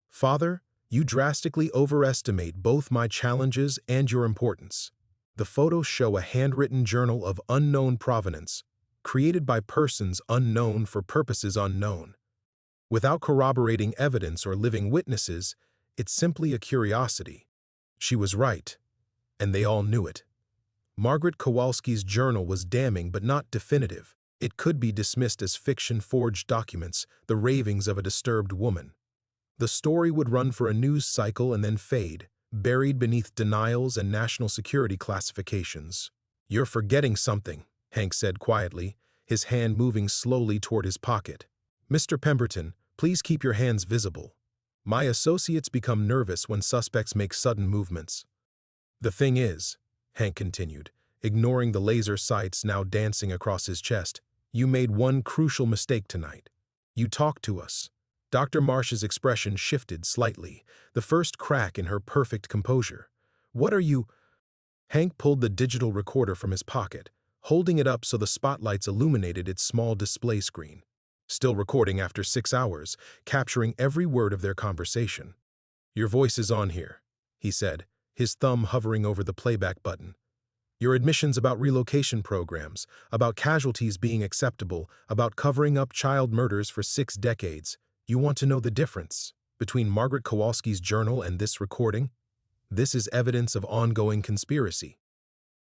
"Father, you drastically overestimate both my challenges and your importance. The photos show a handwritten journal of unknown provenance, created by persons unknown for purposes unknown. Without corroborating evidence or living witnesses, it's simply a curiosity." She was right, and they all knew it. Margaret Kowalski's journal was damning but not definitive. It could be dismissed as fiction, forged documents, the ravings of a disturbed woman. The story would run for a news cycle and then fade, buried beneath denials and national security classifications. "You're forgetting something," Hank said quietly, his hand moving slowly toward his pocket. "Mr. Pemberton, please keep your hands visible. My associates become nervous when suspects make sudden movements." "The thing is," Hank continued, ignoring the laser sights now dancing across his chest, "you made one crucial mistake tonight. You talked to us." Dr. Marsh's expression shifted slightly, the first crack in her perfect composure. "What are you—" Hank pulled the digital recorder from his pocket, holding it up so the spotlights illuminated its small display screen. "Still recording after 6 hours, capturing every word of their conversation." "Your voice is on here," he said, his thumb hovering over the playback button. "Your admissions about relocation programs, about casualties being acceptable, about covering up child murders for 6 decades. You want to know the difference between Margaret Kowalski's journal and this recording? This is evidence of ongoing conspiracy."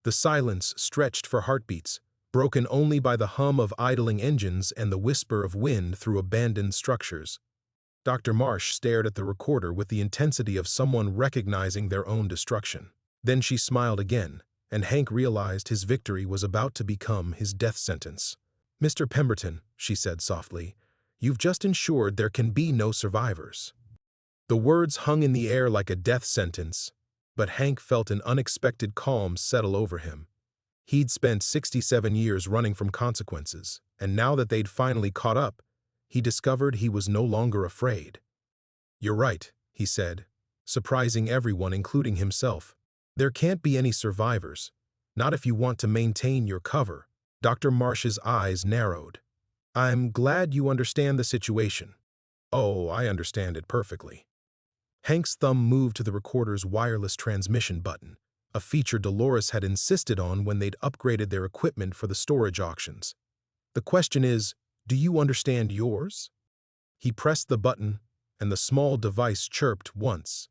The silence stretched for heartbeats, broken only by the hum of idling engines and the whisper of wind through abandoned structures. Dr. Marsh stared at the recorder with the intensity of someone recognizing their own destruction. Then she smiled again, and Hank realized his victory was about to become his death sentence. "Mr. Pemberton," she said softly, "you've just ensured there can be no survivors." The words hung in the air like a death sentence, but Hank felt an unexpected calm settle over him. He'd spent 67 years running from consequences, and now that they'd finally caught up, he discovered he was no longer afraid. "You're right," he said, surprising everyone, including himself. "There can't be any survivors, not if you want to maintain your cover." Dr. Marsh's eyes narrowed. "I'm glad you understand the situation." "Oh, I understand it perfectly." Hank's thumb moved to the recorder's wireless transmission button, a feature Dolores had insisted on when they'd upgraded their equipment for the storage auctions. "The question is, do you understand yours?" He pressed the button, and the small device chirped once.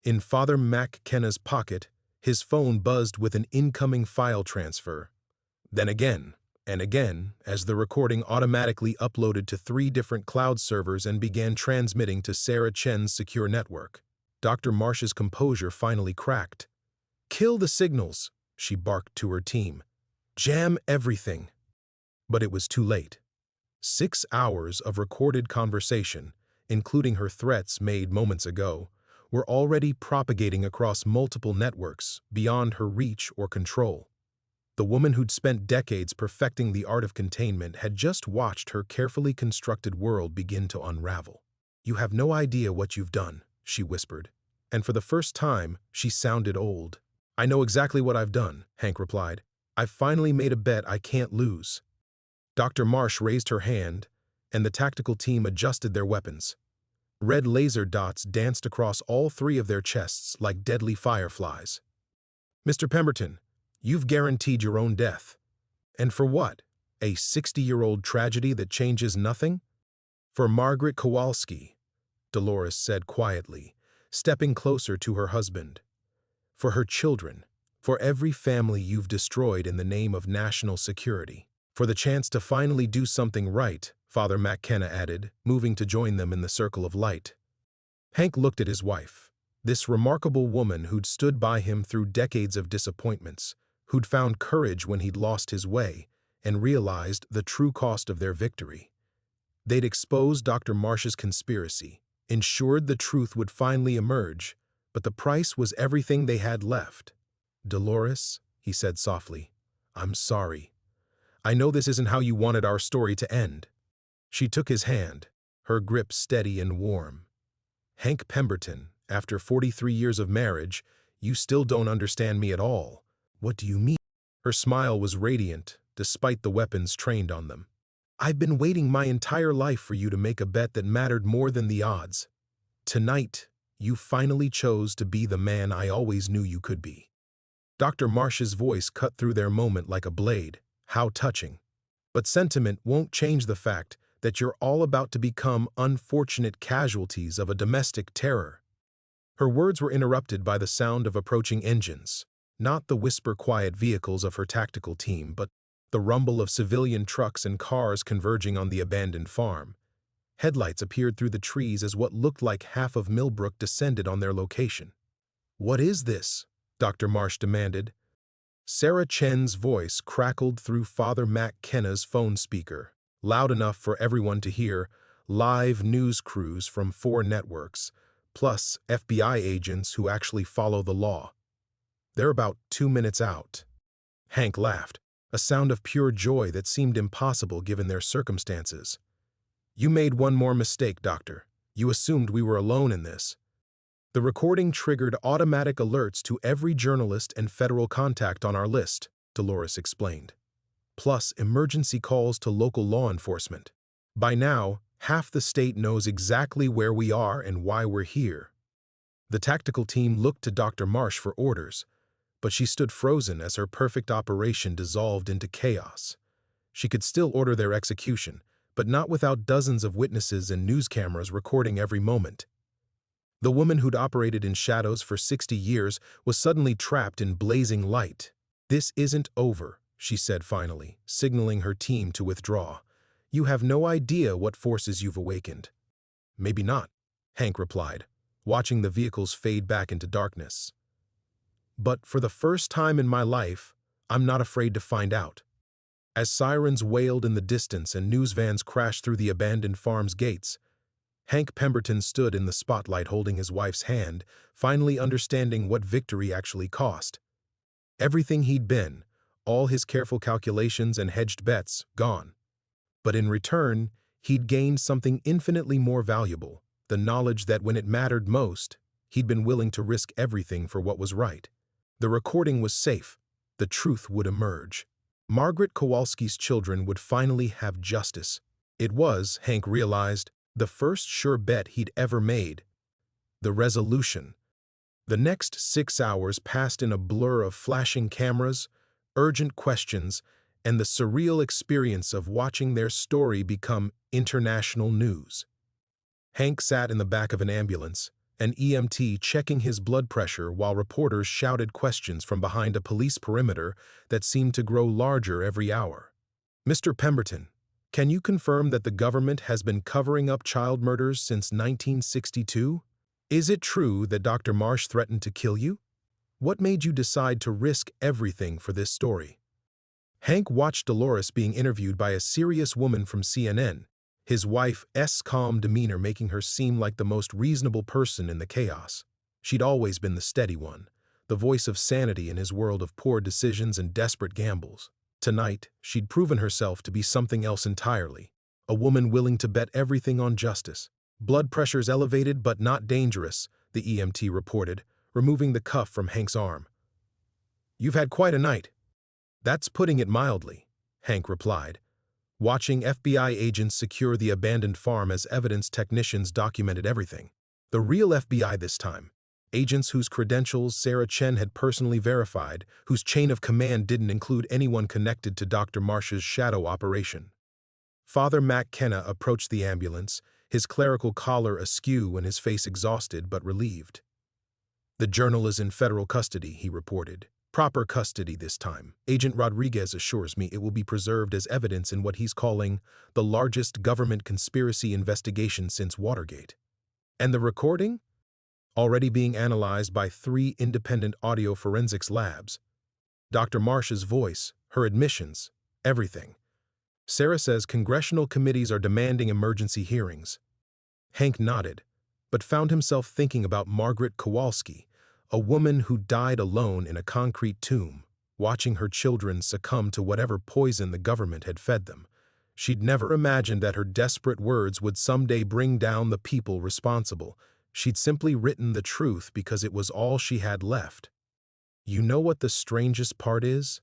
In Father McKenna's pocket, his phone buzzed with an incoming file transfer. Then again, and again, as the recording automatically uploaded to 3 different cloud servers and began transmitting to Sarah Chen's secure network. Dr. Marsh's composure finally cracked. "Kill the signals," she barked to her team. "Jam everything." But it was too late. 6 hours of recorded conversation, including her threats made moments ago, were already propagating across multiple networks beyond her reach or control. The woman who'd spent decades perfecting the art of containment had just watched her carefully constructed world begin to unravel. "You have no idea what you've done," she whispered, and for the first time, she sounded old. "I know exactly what I've done," Hank replied. "I've finally made a bet I can't lose." Dr. Marsh raised her hand, and the tactical team adjusted their weapons. Red laser dots danced across all 3 of their chests like deadly fireflies. "Mr. Pemberton, you've guaranteed your own death. And for what? A 60-year-old tragedy that changes nothing?" "For Margaret Kowalski," Dolores said quietly, stepping closer to her husband. "For her children, for every family you've destroyed in the name of national security. For the chance to finally do something right," Father McKenna added, moving to join them in the circle of light. Hank looked at his wife, this remarkable woman who'd stood by him through decades of disappointments, who'd found courage when he'd lost his way, and realized the true cost of their victory. They'd exposed Dr. Marsh's conspiracy, ensured the truth would finally emerge, but the price was everything they had left. Dolores, he said softly, I'm sorry. I know this isn't how you wanted our story to end. She took his hand, her grip steady and warm. Hank Pemberton, after 43 years of marriage, you still don't understand me at all. What do you mean? Her smile was radiant, despite the weapons trained on them. I've been waiting my entire life for you to make a bet that mattered more than the odds. Tonight, you finally chose to be the man I always knew you could be. Dr. Marsh's voice cut through their moment like a blade. How touching. But sentiment won't change the fact that you're all about to become unfortunate casualties of a domestic terror. Her words were interrupted by the sound of approaching engines, not the whisper-quiet vehicles of her tactical team, but the rumble of civilian trucks and cars converging on the abandoned farm. Headlights appeared through the trees as what looked like half of Millbrook descended on their location. What is this? Dr. Marsh demanded. Sarah Chen's voice crackled through Father Mac Kenna's phone speaker, loud enough for everyone to hear, live news crews from 4 networks, plus FBI agents who actually follow the law. They're about 2 minutes out. Hank laughed, a sound of pure joy that seemed impossible given their circumstances. You made one more mistake, Doctor. You assumed we were alone in this. The recording triggered automatic alerts to every journalist and federal contact on our list, Dolores explained. Plus emergency calls to local law enforcement. By now, half the state knows exactly where we are and why we're here. The tactical team looked to Dr. Marsh for orders, but she stood frozen as her perfect operation dissolved into chaos. She could still order their execution, but not without dozens of witnesses and news cameras recording every moment. The woman who'd operated in shadows for 60 years was suddenly trapped in blazing light. This isn't over, she said finally, signaling her team to withdraw. You have no idea what forces you've awakened. Maybe not, Hank replied, watching the vehicles fade back into darkness. But for the first time in my life, I'm not afraid to find out. As sirens wailed in the distance and news vans crashed through the abandoned farm's gates, Hank Pemberton stood in the spotlight holding his wife's hand, finally understanding what victory actually cost. Everything he'd been, all his careful calculations and hedged bets, gone. But in return, he'd gained something infinitely more valuable, the knowledge that when it mattered most, he'd been willing to risk everything for what was right. The recording was safe. The truth would emerge. Margaret Kowalski's children would finally have justice. It was, Hank realized, the first sure bet he'd ever made. The resolution. The next 6 hours passed in a blur of flashing cameras, urgent questions, and the surreal experience of watching their story become international news. Hank sat in the back of an ambulance, an EMT checking his blood pressure while reporters shouted questions from behind a police perimeter that seemed to grow larger every hour. Mr. Pemberton, can you confirm that the government has been covering up child murders since 1962? Is it true that Dr. Marsh threatened to kill you? What made you decide to risk everything for this story? Hank watched Dolores being interviewed by a serious woman from CNN, his wife's calm demeanor making her seem like the most reasonable person in the chaos. She'd always been the steady one, the voice of sanity in his world of poor decisions and desperate gambles. Tonight, she'd proven herself to be something else entirely, a woman willing to bet everything on justice. Blood pressures elevated but not dangerous, the EMT reported, removing the cuff from Hank's arm. You've had quite a night. That's putting it mildly, Hank replied, watching FBI agents secure the abandoned farm as evidence technicians documented everything. The real FBI this time. Agents whose credentials Sarah Chen had personally verified, whose chain of command didn't include anyone connected to Dr. Marsh's shadow operation. Father Mac Kenna approached the ambulance, his clerical collar askew and his face exhausted but relieved. The journal is in federal custody, he reported. Proper custody this time. Agent Rodriguez assures me it will be preserved as evidence in what he's calling the largest government conspiracy investigation since Watergate. And the recording? Already being analyzed by 3 independent audio forensics labs. Dr. Marsh's voice, her admissions, everything. Sarah says congressional committees are demanding emergency hearings. Hank nodded, but found himself thinking about Margaret Kowalski, a woman who died alone in a concrete tomb, watching her children succumb to whatever poison the government had fed them. She'd never imagined that her desperate words would someday bring down the people responsible. She'd simply written the truth because it was all she had left. "You know what the strangest part is?"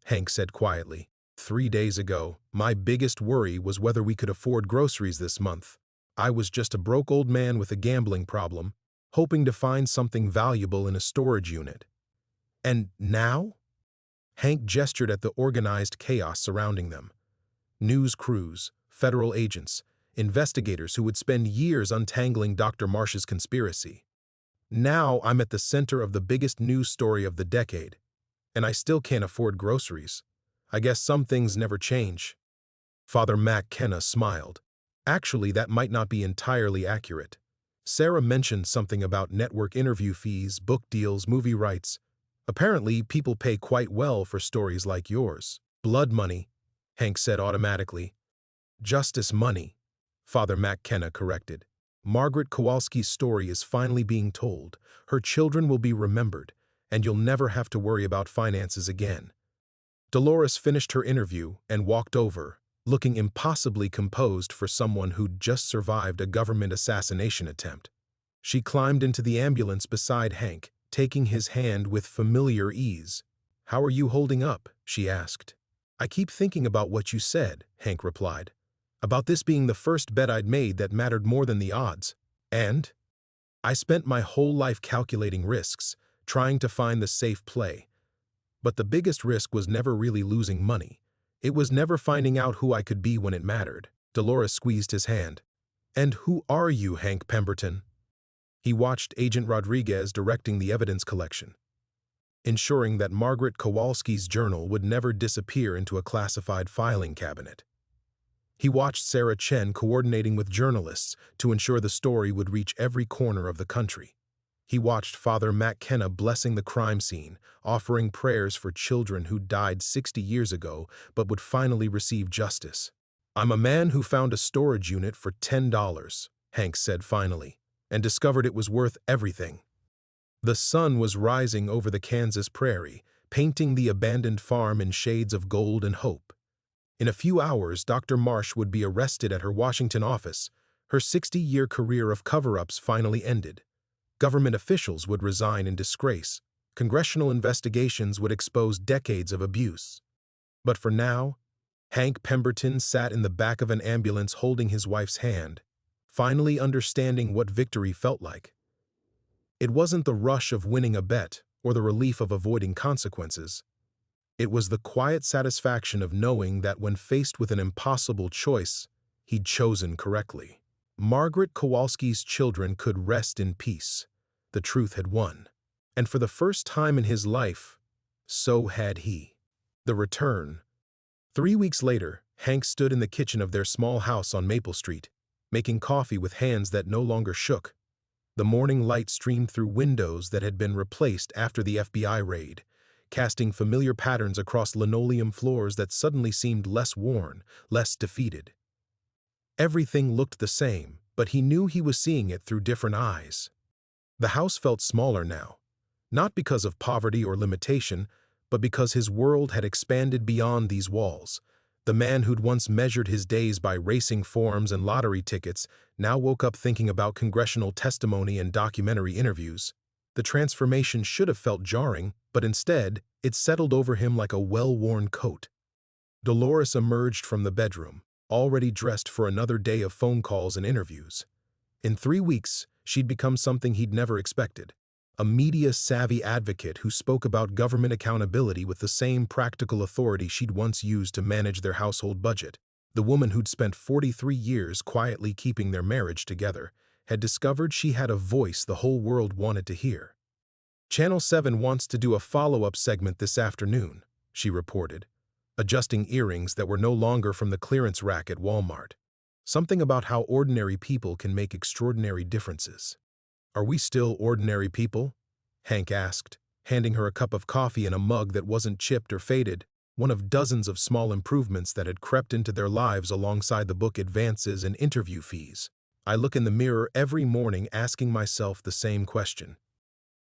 Hank said quietly. "3 days ago, my biggest worry was whether we could afford groceries this month. I was just a broke old man with a gambling problem, hoping to find something valuable in a storage unit. And now?" Hank gestured at the organized chaos surrounding them. News crews, federal agents, investigators who would spend years untangling Dr. Marsh's conspiracy. "Now I'm at the center of the biggest news story of the decade, and I still can't afford groceries. I guess some things never change." Father McKenna smiled. "Actually, that might not be entirely accurate. Sarah mentioned something about network interview fees, book deals, movie rights. Apparently, people pay quite well for stories like yours." "Blood money," Hank said automatically. "Justice money," Father McKenna corrected. "Margaret Kowalski's story is finally being told. Her children will be remembered, and you'll never have to worry about finances again." Dolores finished her interview and walked over, looking impossibly composed for someone who'd just survived a government assassination attempt. She climbed into the ambulance beside Hank, taking his hand with familiar ease. "How are you holding up?" she asked. "I keep thinking about what you said," Hank replied. "About this being the first bet I'd made that mattered more than the odds. And I spent my whole life calculating risks, trying to find the safe play. But the biggest risk was never really losing money. It was never finding out who I could be when it mattered." Dolores squeezed his hand. "And who are you, Hank Pemberton?" He watched Agent Rodriguez directing the evidence collection, ensuring that Margaret Kowalski's journal would never disappear into a classified filing cabinet. He watched Sarah Chen coordinating with journalists to ensure the story would reach every corner of the country. He watched Father McKenna blessing the crime scene, offering prayers for children who died 60 years ago but would finally receive justice. "I'm a man who found a storage unit for $10, Hank said finally, and discovered it was worth everything." The sun was rising over the Kansas prairie, painting the abandoned farm in shades of gold and hope. In a few hours, Dr. Marsh would be arrested at her Washington office. Her 60-year career of cover-ups finally ended. Government officials would resign in disgrace. Congressional investigations would expose decades of abuse. But for now, Hank Pemberton sat in the back of an ambulance holding his wife's hand, finally understanding what victory felt like. It wasn't the rush of winning a bet or the relief of avoiding consequences. It was the quiet satisfaction of knowing that when faced with an impossible choice, he'd chosen correctly. Margaret Kowalski's children could rest in peace. The truth had won. And for the first time in his life, so had he. The return. 3 weeks later, Hank stood in the kitchen of their small house on Maple Street, making coffee with hands that no longer shook. The morning light streamed through windows that had been replaced after the FBI raid, casting familiar patterns across linoleum floors that suddenly seemed less worn, less defeated. Everything looked the same, but he knew he was seeing it through different eyes. The house felt smaller now, not because of poverty or limitation, but because his world had expanded beyond these walls. The man who'd once measured his days by racing forms and lottery tickets now woke up thinking about congressional testimony and documentary interviews. The transformation should have felt jarring, but instead, it settled over him like a well-worn coat. Dolores emerged from the bedroom, already dressed for another day of phone calls and interviews. In 3 weeks, she'd become something he'd never expected. A media-savvy advocate who spoke about government accountability with the same practical authority she'd once used to manage their household budget. The woman who'd spent 43 years quietly keeping their marriage together had discovered she had a voice the whole world wanted to hear. "Channel 7 wants to do a follow-up segment this afternoon," she reported, adjusting earrings that were no longer from the clearance rack at Walmart. "Something about how ordinary people can make extraordinary differences." "Are we still ordinary people?" Hank asked, handing her a cup of coffee in a mug that wasn't chipped or faded, one of dozens of small improvements that had crept into their lives alongside the book advances and interview fees. "I look in the mirror every morning asking myself the same question.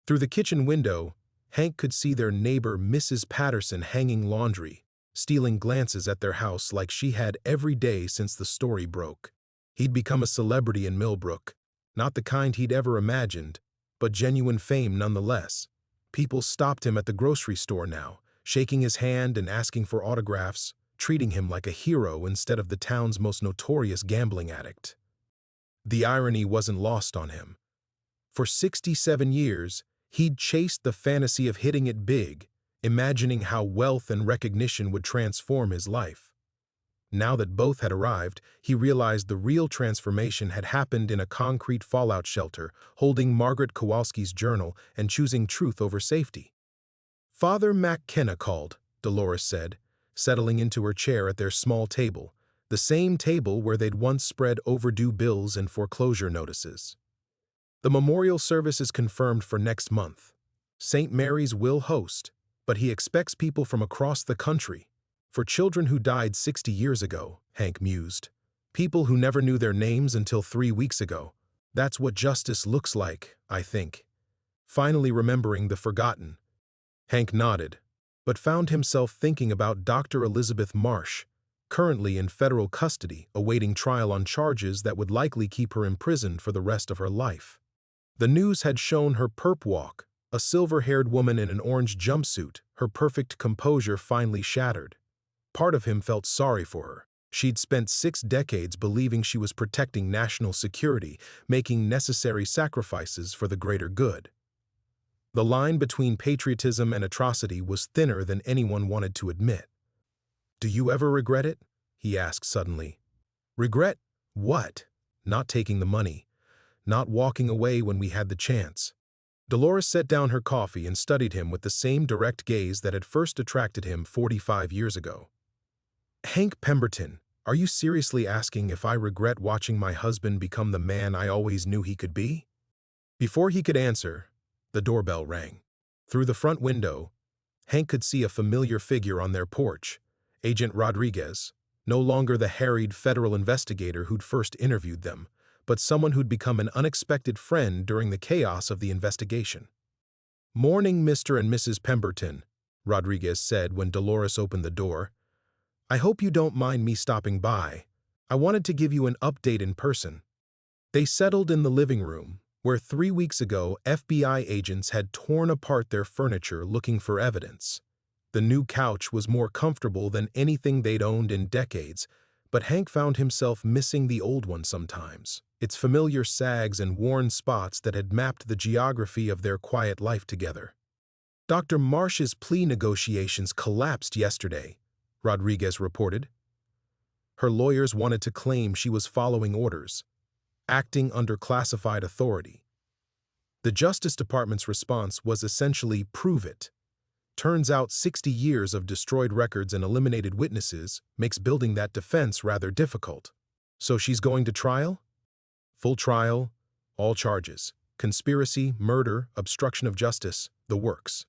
Through the kitchen window, Hank could see their neighbor Mrs. Patterson hanging laundry, stealing glances at their house like she had every day since the story broke. He'd become a celebrity in Millbrook, not the kind he'd ever imagined, but genuine fame nonetheless. People stopped him at the grocery store now, shaking his hand and asking for autographs, treating him like a hero instead of the town's most notorious gambling addict. The irony wasn't lost on him. For 67 years, he'd chased the fantasy of hitting it big, imagining how wealth and recognition would transform his life. Now that both had arrived, he realized the real transformation had happened in a concrete fallout shelter, holding Margaret Kowalski's journal and choosing truth over safety. "Father McKenna called," Dolores said, settling into her chair at their small table, the same table where they'd once spread overdue bills and foreclosure notices. "The memorial service is confirmed for next month. St. Mary's will host, but he expects people from across the country. For children who died 60 years ago," Hank mused. "People who never knew their names until 3 weeks ago. That's what justice looks like, I think." Finally remembering the forgotten, Hank nodded, but found himself thinking about Dr. Elizabeth Marsh, currently in federal custody, awaiting trial on charges that would likely keep her imprisoned for the rest of her life. The news had shown her perp walk, a silver-haired woman in an orange jumpsuit, her perfect composure finally shattered. Part of him felt sorry for her. She'd spent 6 decades believing she was protecting national security, making necessary sacrifices for the greater good. The line between patriotism and atrocity was thinner than anyone wanted to admit. "Do you ever regret it?" he asked suddenly. "Regret what?" "Not taking the money. Not walking away when we had the chance." Dolores set down her coffee and studied him with the same direct gaze that had first attracted him 45 years ago. "Hank Pemberton, are you seriously asking if I regret watching my husband become the man I always knew he could be?" Before he could answer, the doorbell rang. Through the front window, Hank could see a familiar figure on their porch, Agent Rodriguez, no longer the harried federal investigator who'd first interviewed them, but someone who'd become an unexpected friend during the chaos of the investigation. "Morning, Mr. and Mrs. Pemberton," Rodriguez said when Dolores opened the door. "I hope you don't mind me stopping by. I wanted to give you an update in person." They settled in the living room, where 3 weeks ago FBI agents had torn apart their furniture looking for evidence. The new couch was more comfortable than anything they'd owned in decades, but Hank found himself missing the old one sometimes, its familiar sags and worn spots that had mapped the geography of their quiet life together. "Dr. Marsh's plea negotiations collapsed yesterday," Rodriguez reported. Her lawyers wanted to claim she was following orders, acting under classified authority. The Justice Department's response was essentially, "Prove it." Turns out 60 years of destroyed records and eliminated witnesses makes building that defense rather difficult. "So she's going to trial?" "Full trial, all charges. Conspiracy, murder, obstruction of justice, the works.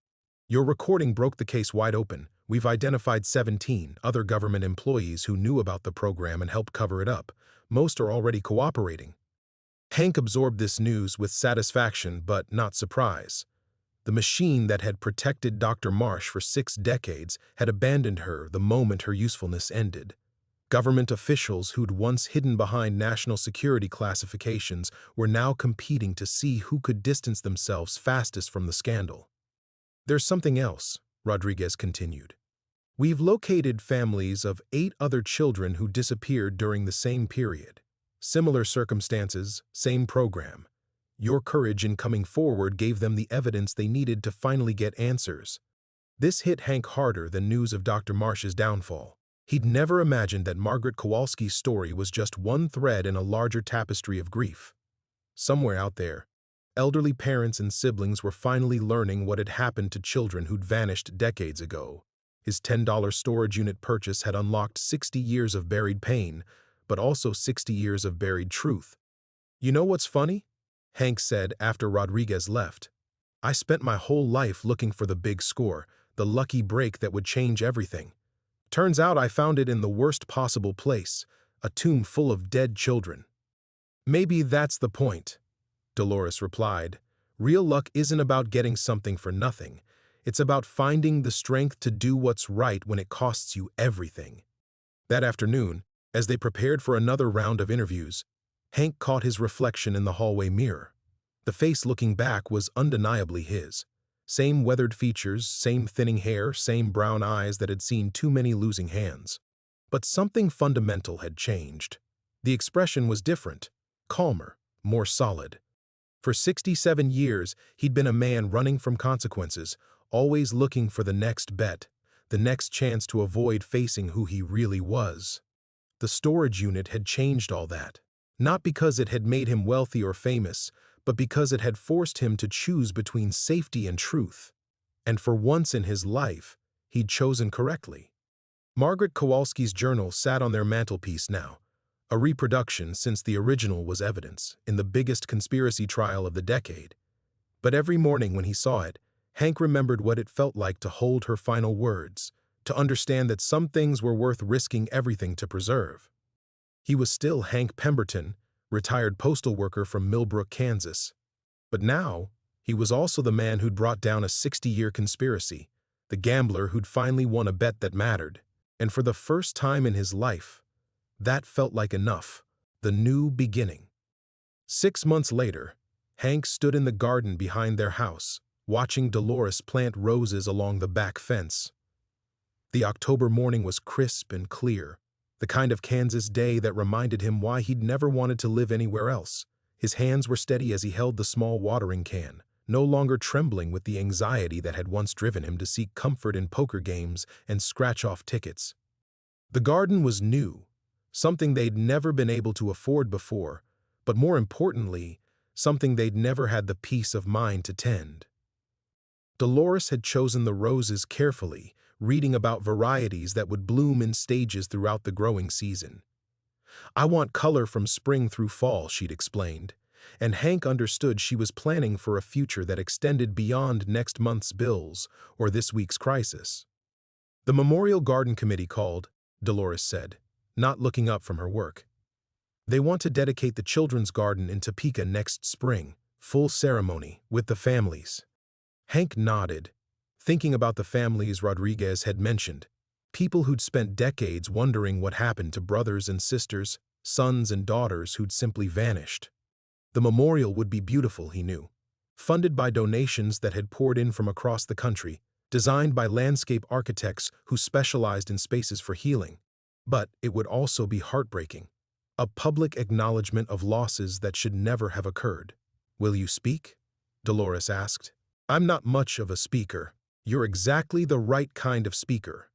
Your recording broke the case wide open. We've identified 17 other government employees who knew about the program and helped cover it up. Most are already cooperating." Hank absorbed this news with satisfaction but not surprise. The machine that had protected Dr. Marsh for 6 decades had abandoned her the moment her usefulness ended. Government officials who'd once hidden behind national security classifications were now competing to see who could distance themselves fastest from the scandal. "There's something else," Rodriguez continued. "We've located families of 8 other children who disappeared during the same period. Similar circumstances, same program. Your courage in coming forward gave them the evidence they needed to finally get answers." This hit Hank harder than news of Dr. Marsh's downfall. He'd never imagined that Margaret Kowalski's story was just one thread in a larger tapestry of grief. Somewhere out there, elderly parents and siblings were finally learning what had happened to children who'd vanished decades ago. His $10 storage unit purchase had unlocked 60 years of buried pain, but also 60 years of buried truth. "You know what's funny?" Hank said after Rodriguez left. "I spent my whole life looking for the big score, the lucky break that would change everything. Turns out I found it in the worst possible place, a tomb full of dead children." "Maybe that's the point," Dolores replied, Real luck isn't about getting something for nothing. It's about finding the strength to do what's right when it costs you everything. That afternoon, as they prepared for another round of interviews, Hank caught his reflection in the hallway mirror. The face looking back was undeniably his. Same weathered features, same thinning hair, same brown eyes that had seen too many losing hands. But something fundamental had changed. The expression was different, calmer, more solid. For 67 years, he'd been a man running from consequences, always looking for the next bet, the next chance to avoid facing who he really was. The storage unit had changed all that. Not because it had made him wealthy or famous, but because it had forced him to choose between safety and truth. And for once in his life, he'd chosen correctly. Margaret Kowalski's journal sat on their mantelpiece now, a reproduction since the original was evidence in the biggest conspiracy trial of the decade. But every morning when he saw it, Hank remembered what it felt like to hold her final words, to understand that some things were worth risking everything to preserve. He was still Hank Pemberton, retired postal worker from Millbrook, Kansas. But now, he was also the man who'd brought down a 60-year conspiracy, the gambler who'd finally won a bet that mattered. And for the first time in his life, that felt like enough, the new beginning. 6 months later, Hank stood in the garden behind their house, watching Dolores plant roses along the back fence. The October morning was crisp and clear, the kind of Kansas day that reminded him why he'd never wanted to live anywhere else. His hands were steady as he held the small watering can, no longer trembling with the anxiety that had once driven him to seek comfort in poker games and scratch off tickets. The garden was new, something they'd never been able to afford before, but more importantly, something they'd never had the peace of mind to tend. Dolores had chosen the roses carefully, reading about varieties that would bloom in stages throughout the growing season. "I want color from spring through fall," she'd explained, and Hank understood she was planning for a future that extended beyond next month's bills or this week's crisis. "The Memorial Garden Committee called," Dolores said, not looking up from her work. "They want to dedicate the children's garden in Topeka next spring, full ceremony, with the families." Hank nodded, thinking about the families Rodriguez had mentioned, people who'd spent decades wondering what happened to brothers and sisters, sons and daughters who'd simply vanished. The memorial would be beautiful, he knew, funded by donations that had poured in from across the country, designed by landscape architects who specialized in spaces for healing. But it would also be heartbreaking, a public acknowledgement of losses that should never have occurred. "Will you speak?" Dolores asked. "I'm not much of a speaker. You're exactly the right kind of speaker.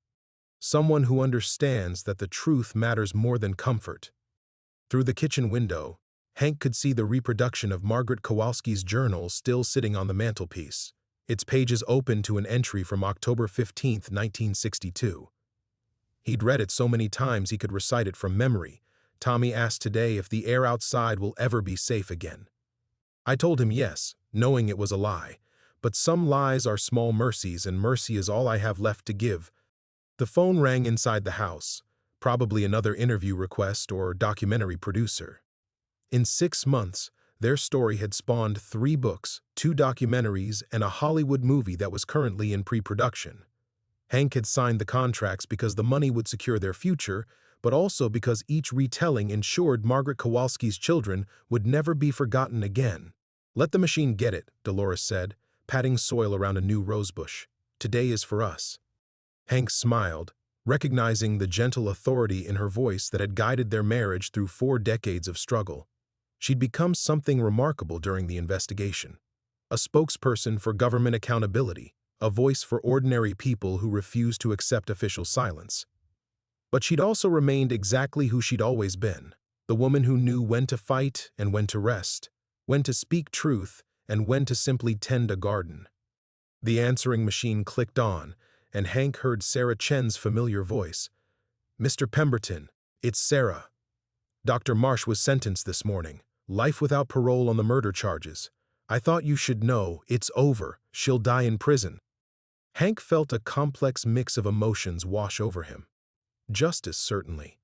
Someone who understands that the truth matters more than comfort." Through the kitchen window, Hank could see the reproduction of Margaret Kowalski's journal still sitting on the mantelpiece, its pages open to an entry from October 15, 1962. He'd read it so many times he could recite it from memory. "Tommy asked today if the air outside will ever be safe again. I told him yes, knowing it was a lie. But some lies are small mercies, and mercy is all I have left to give." The phone rang inside the house, probably another interview request or documentary producer. In 6 months, their story had spawned 3 books, 2 documentaries, and a Hollywood movie that was currently in pre-production. Hank had signed the contracts because the money would secure their future, but also because each retelling ensured Margaret Kowalski's children would never be forgotten again. "Let the machine get it," Dolores said, patting soil around a new rosebush. "Today is for us." Hank smiled, recognizing the gentle authority in her voice that had guided their marriage through 4 decades of struggle. She'd become something remarkable during the investigation. A spokesperson for government accountability, a voice for ordinary people who refused to accept official silence. But she'd also remained exactly who she'd always been, the woman who knew when to fight and when to rest, when to speak truth and when to simply tend a garden. The answering machine clicked on, and Hank heard Sarah Chen's familiar voice. "Mr. Pemberton, it's Sarah. Dr. Marsh was sentenced this morning, life without parole on the murder charges. I thought you should know, it's over, she'll die in prison." Hank felt a complex mix of emotions wash over him. Justice, certainly.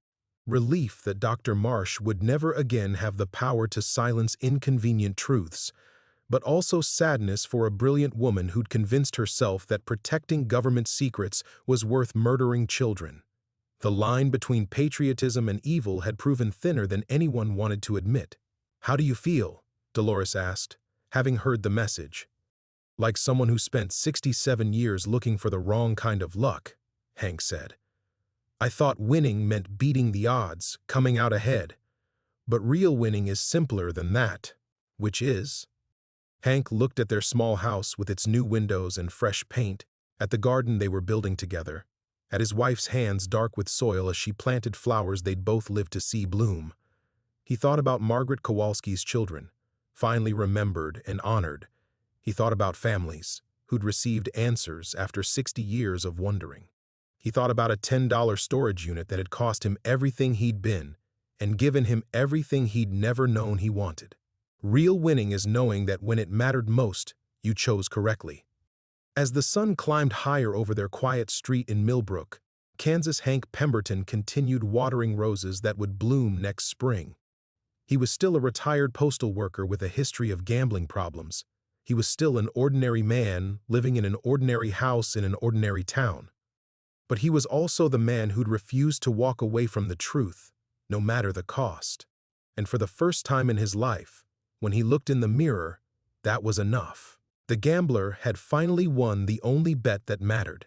Relief that Dr. Marsh would never again have the power to silence inconvenient truths, but also sadness for a brilliant woman who'd convinced herself that protecting government secrets was worth murdering children. The line between patriotism and evil had proven thinner than anyone wanted to admit. "How do you feel?" Dolores asked, having heard the message. "Like someone who spent 67 years looking for the wrong kind of luck," Hank said. "I thought winning meant beating the odds, coming out ahead. But real winning is simpler than that." "Which is?" Hank looked at their small house with its new windows and fresh paint, at the garden they were building together, at his wife's hands dark with soil as she planted flowers they'd both lived to see bloom. He thought about Margaret Kowalski's children, finally remembered and honored. He thought about families who'd received answers after 60 years of wondering. He thought about a $10 storage unit that had cost him everything he'd been and given him everything he'd never known he wanted. Real winning is knowing that when it mattered most, you chose correctly. As the sun climbed higher over their quiet street in Millbrook, Kansas, Hank Pemberton continued watering roses that would bloom next spring. He was still a retired postal worker with a history of gambling problems. He was still an ordinary man living in an ordinary house in an ordinary town. But he was also the man who'd refused to walk away from the truth, no matter the cost. And for the first time in his life, when he looked in the mirror, that was enough. The gambler had finally won the only bet that mattered.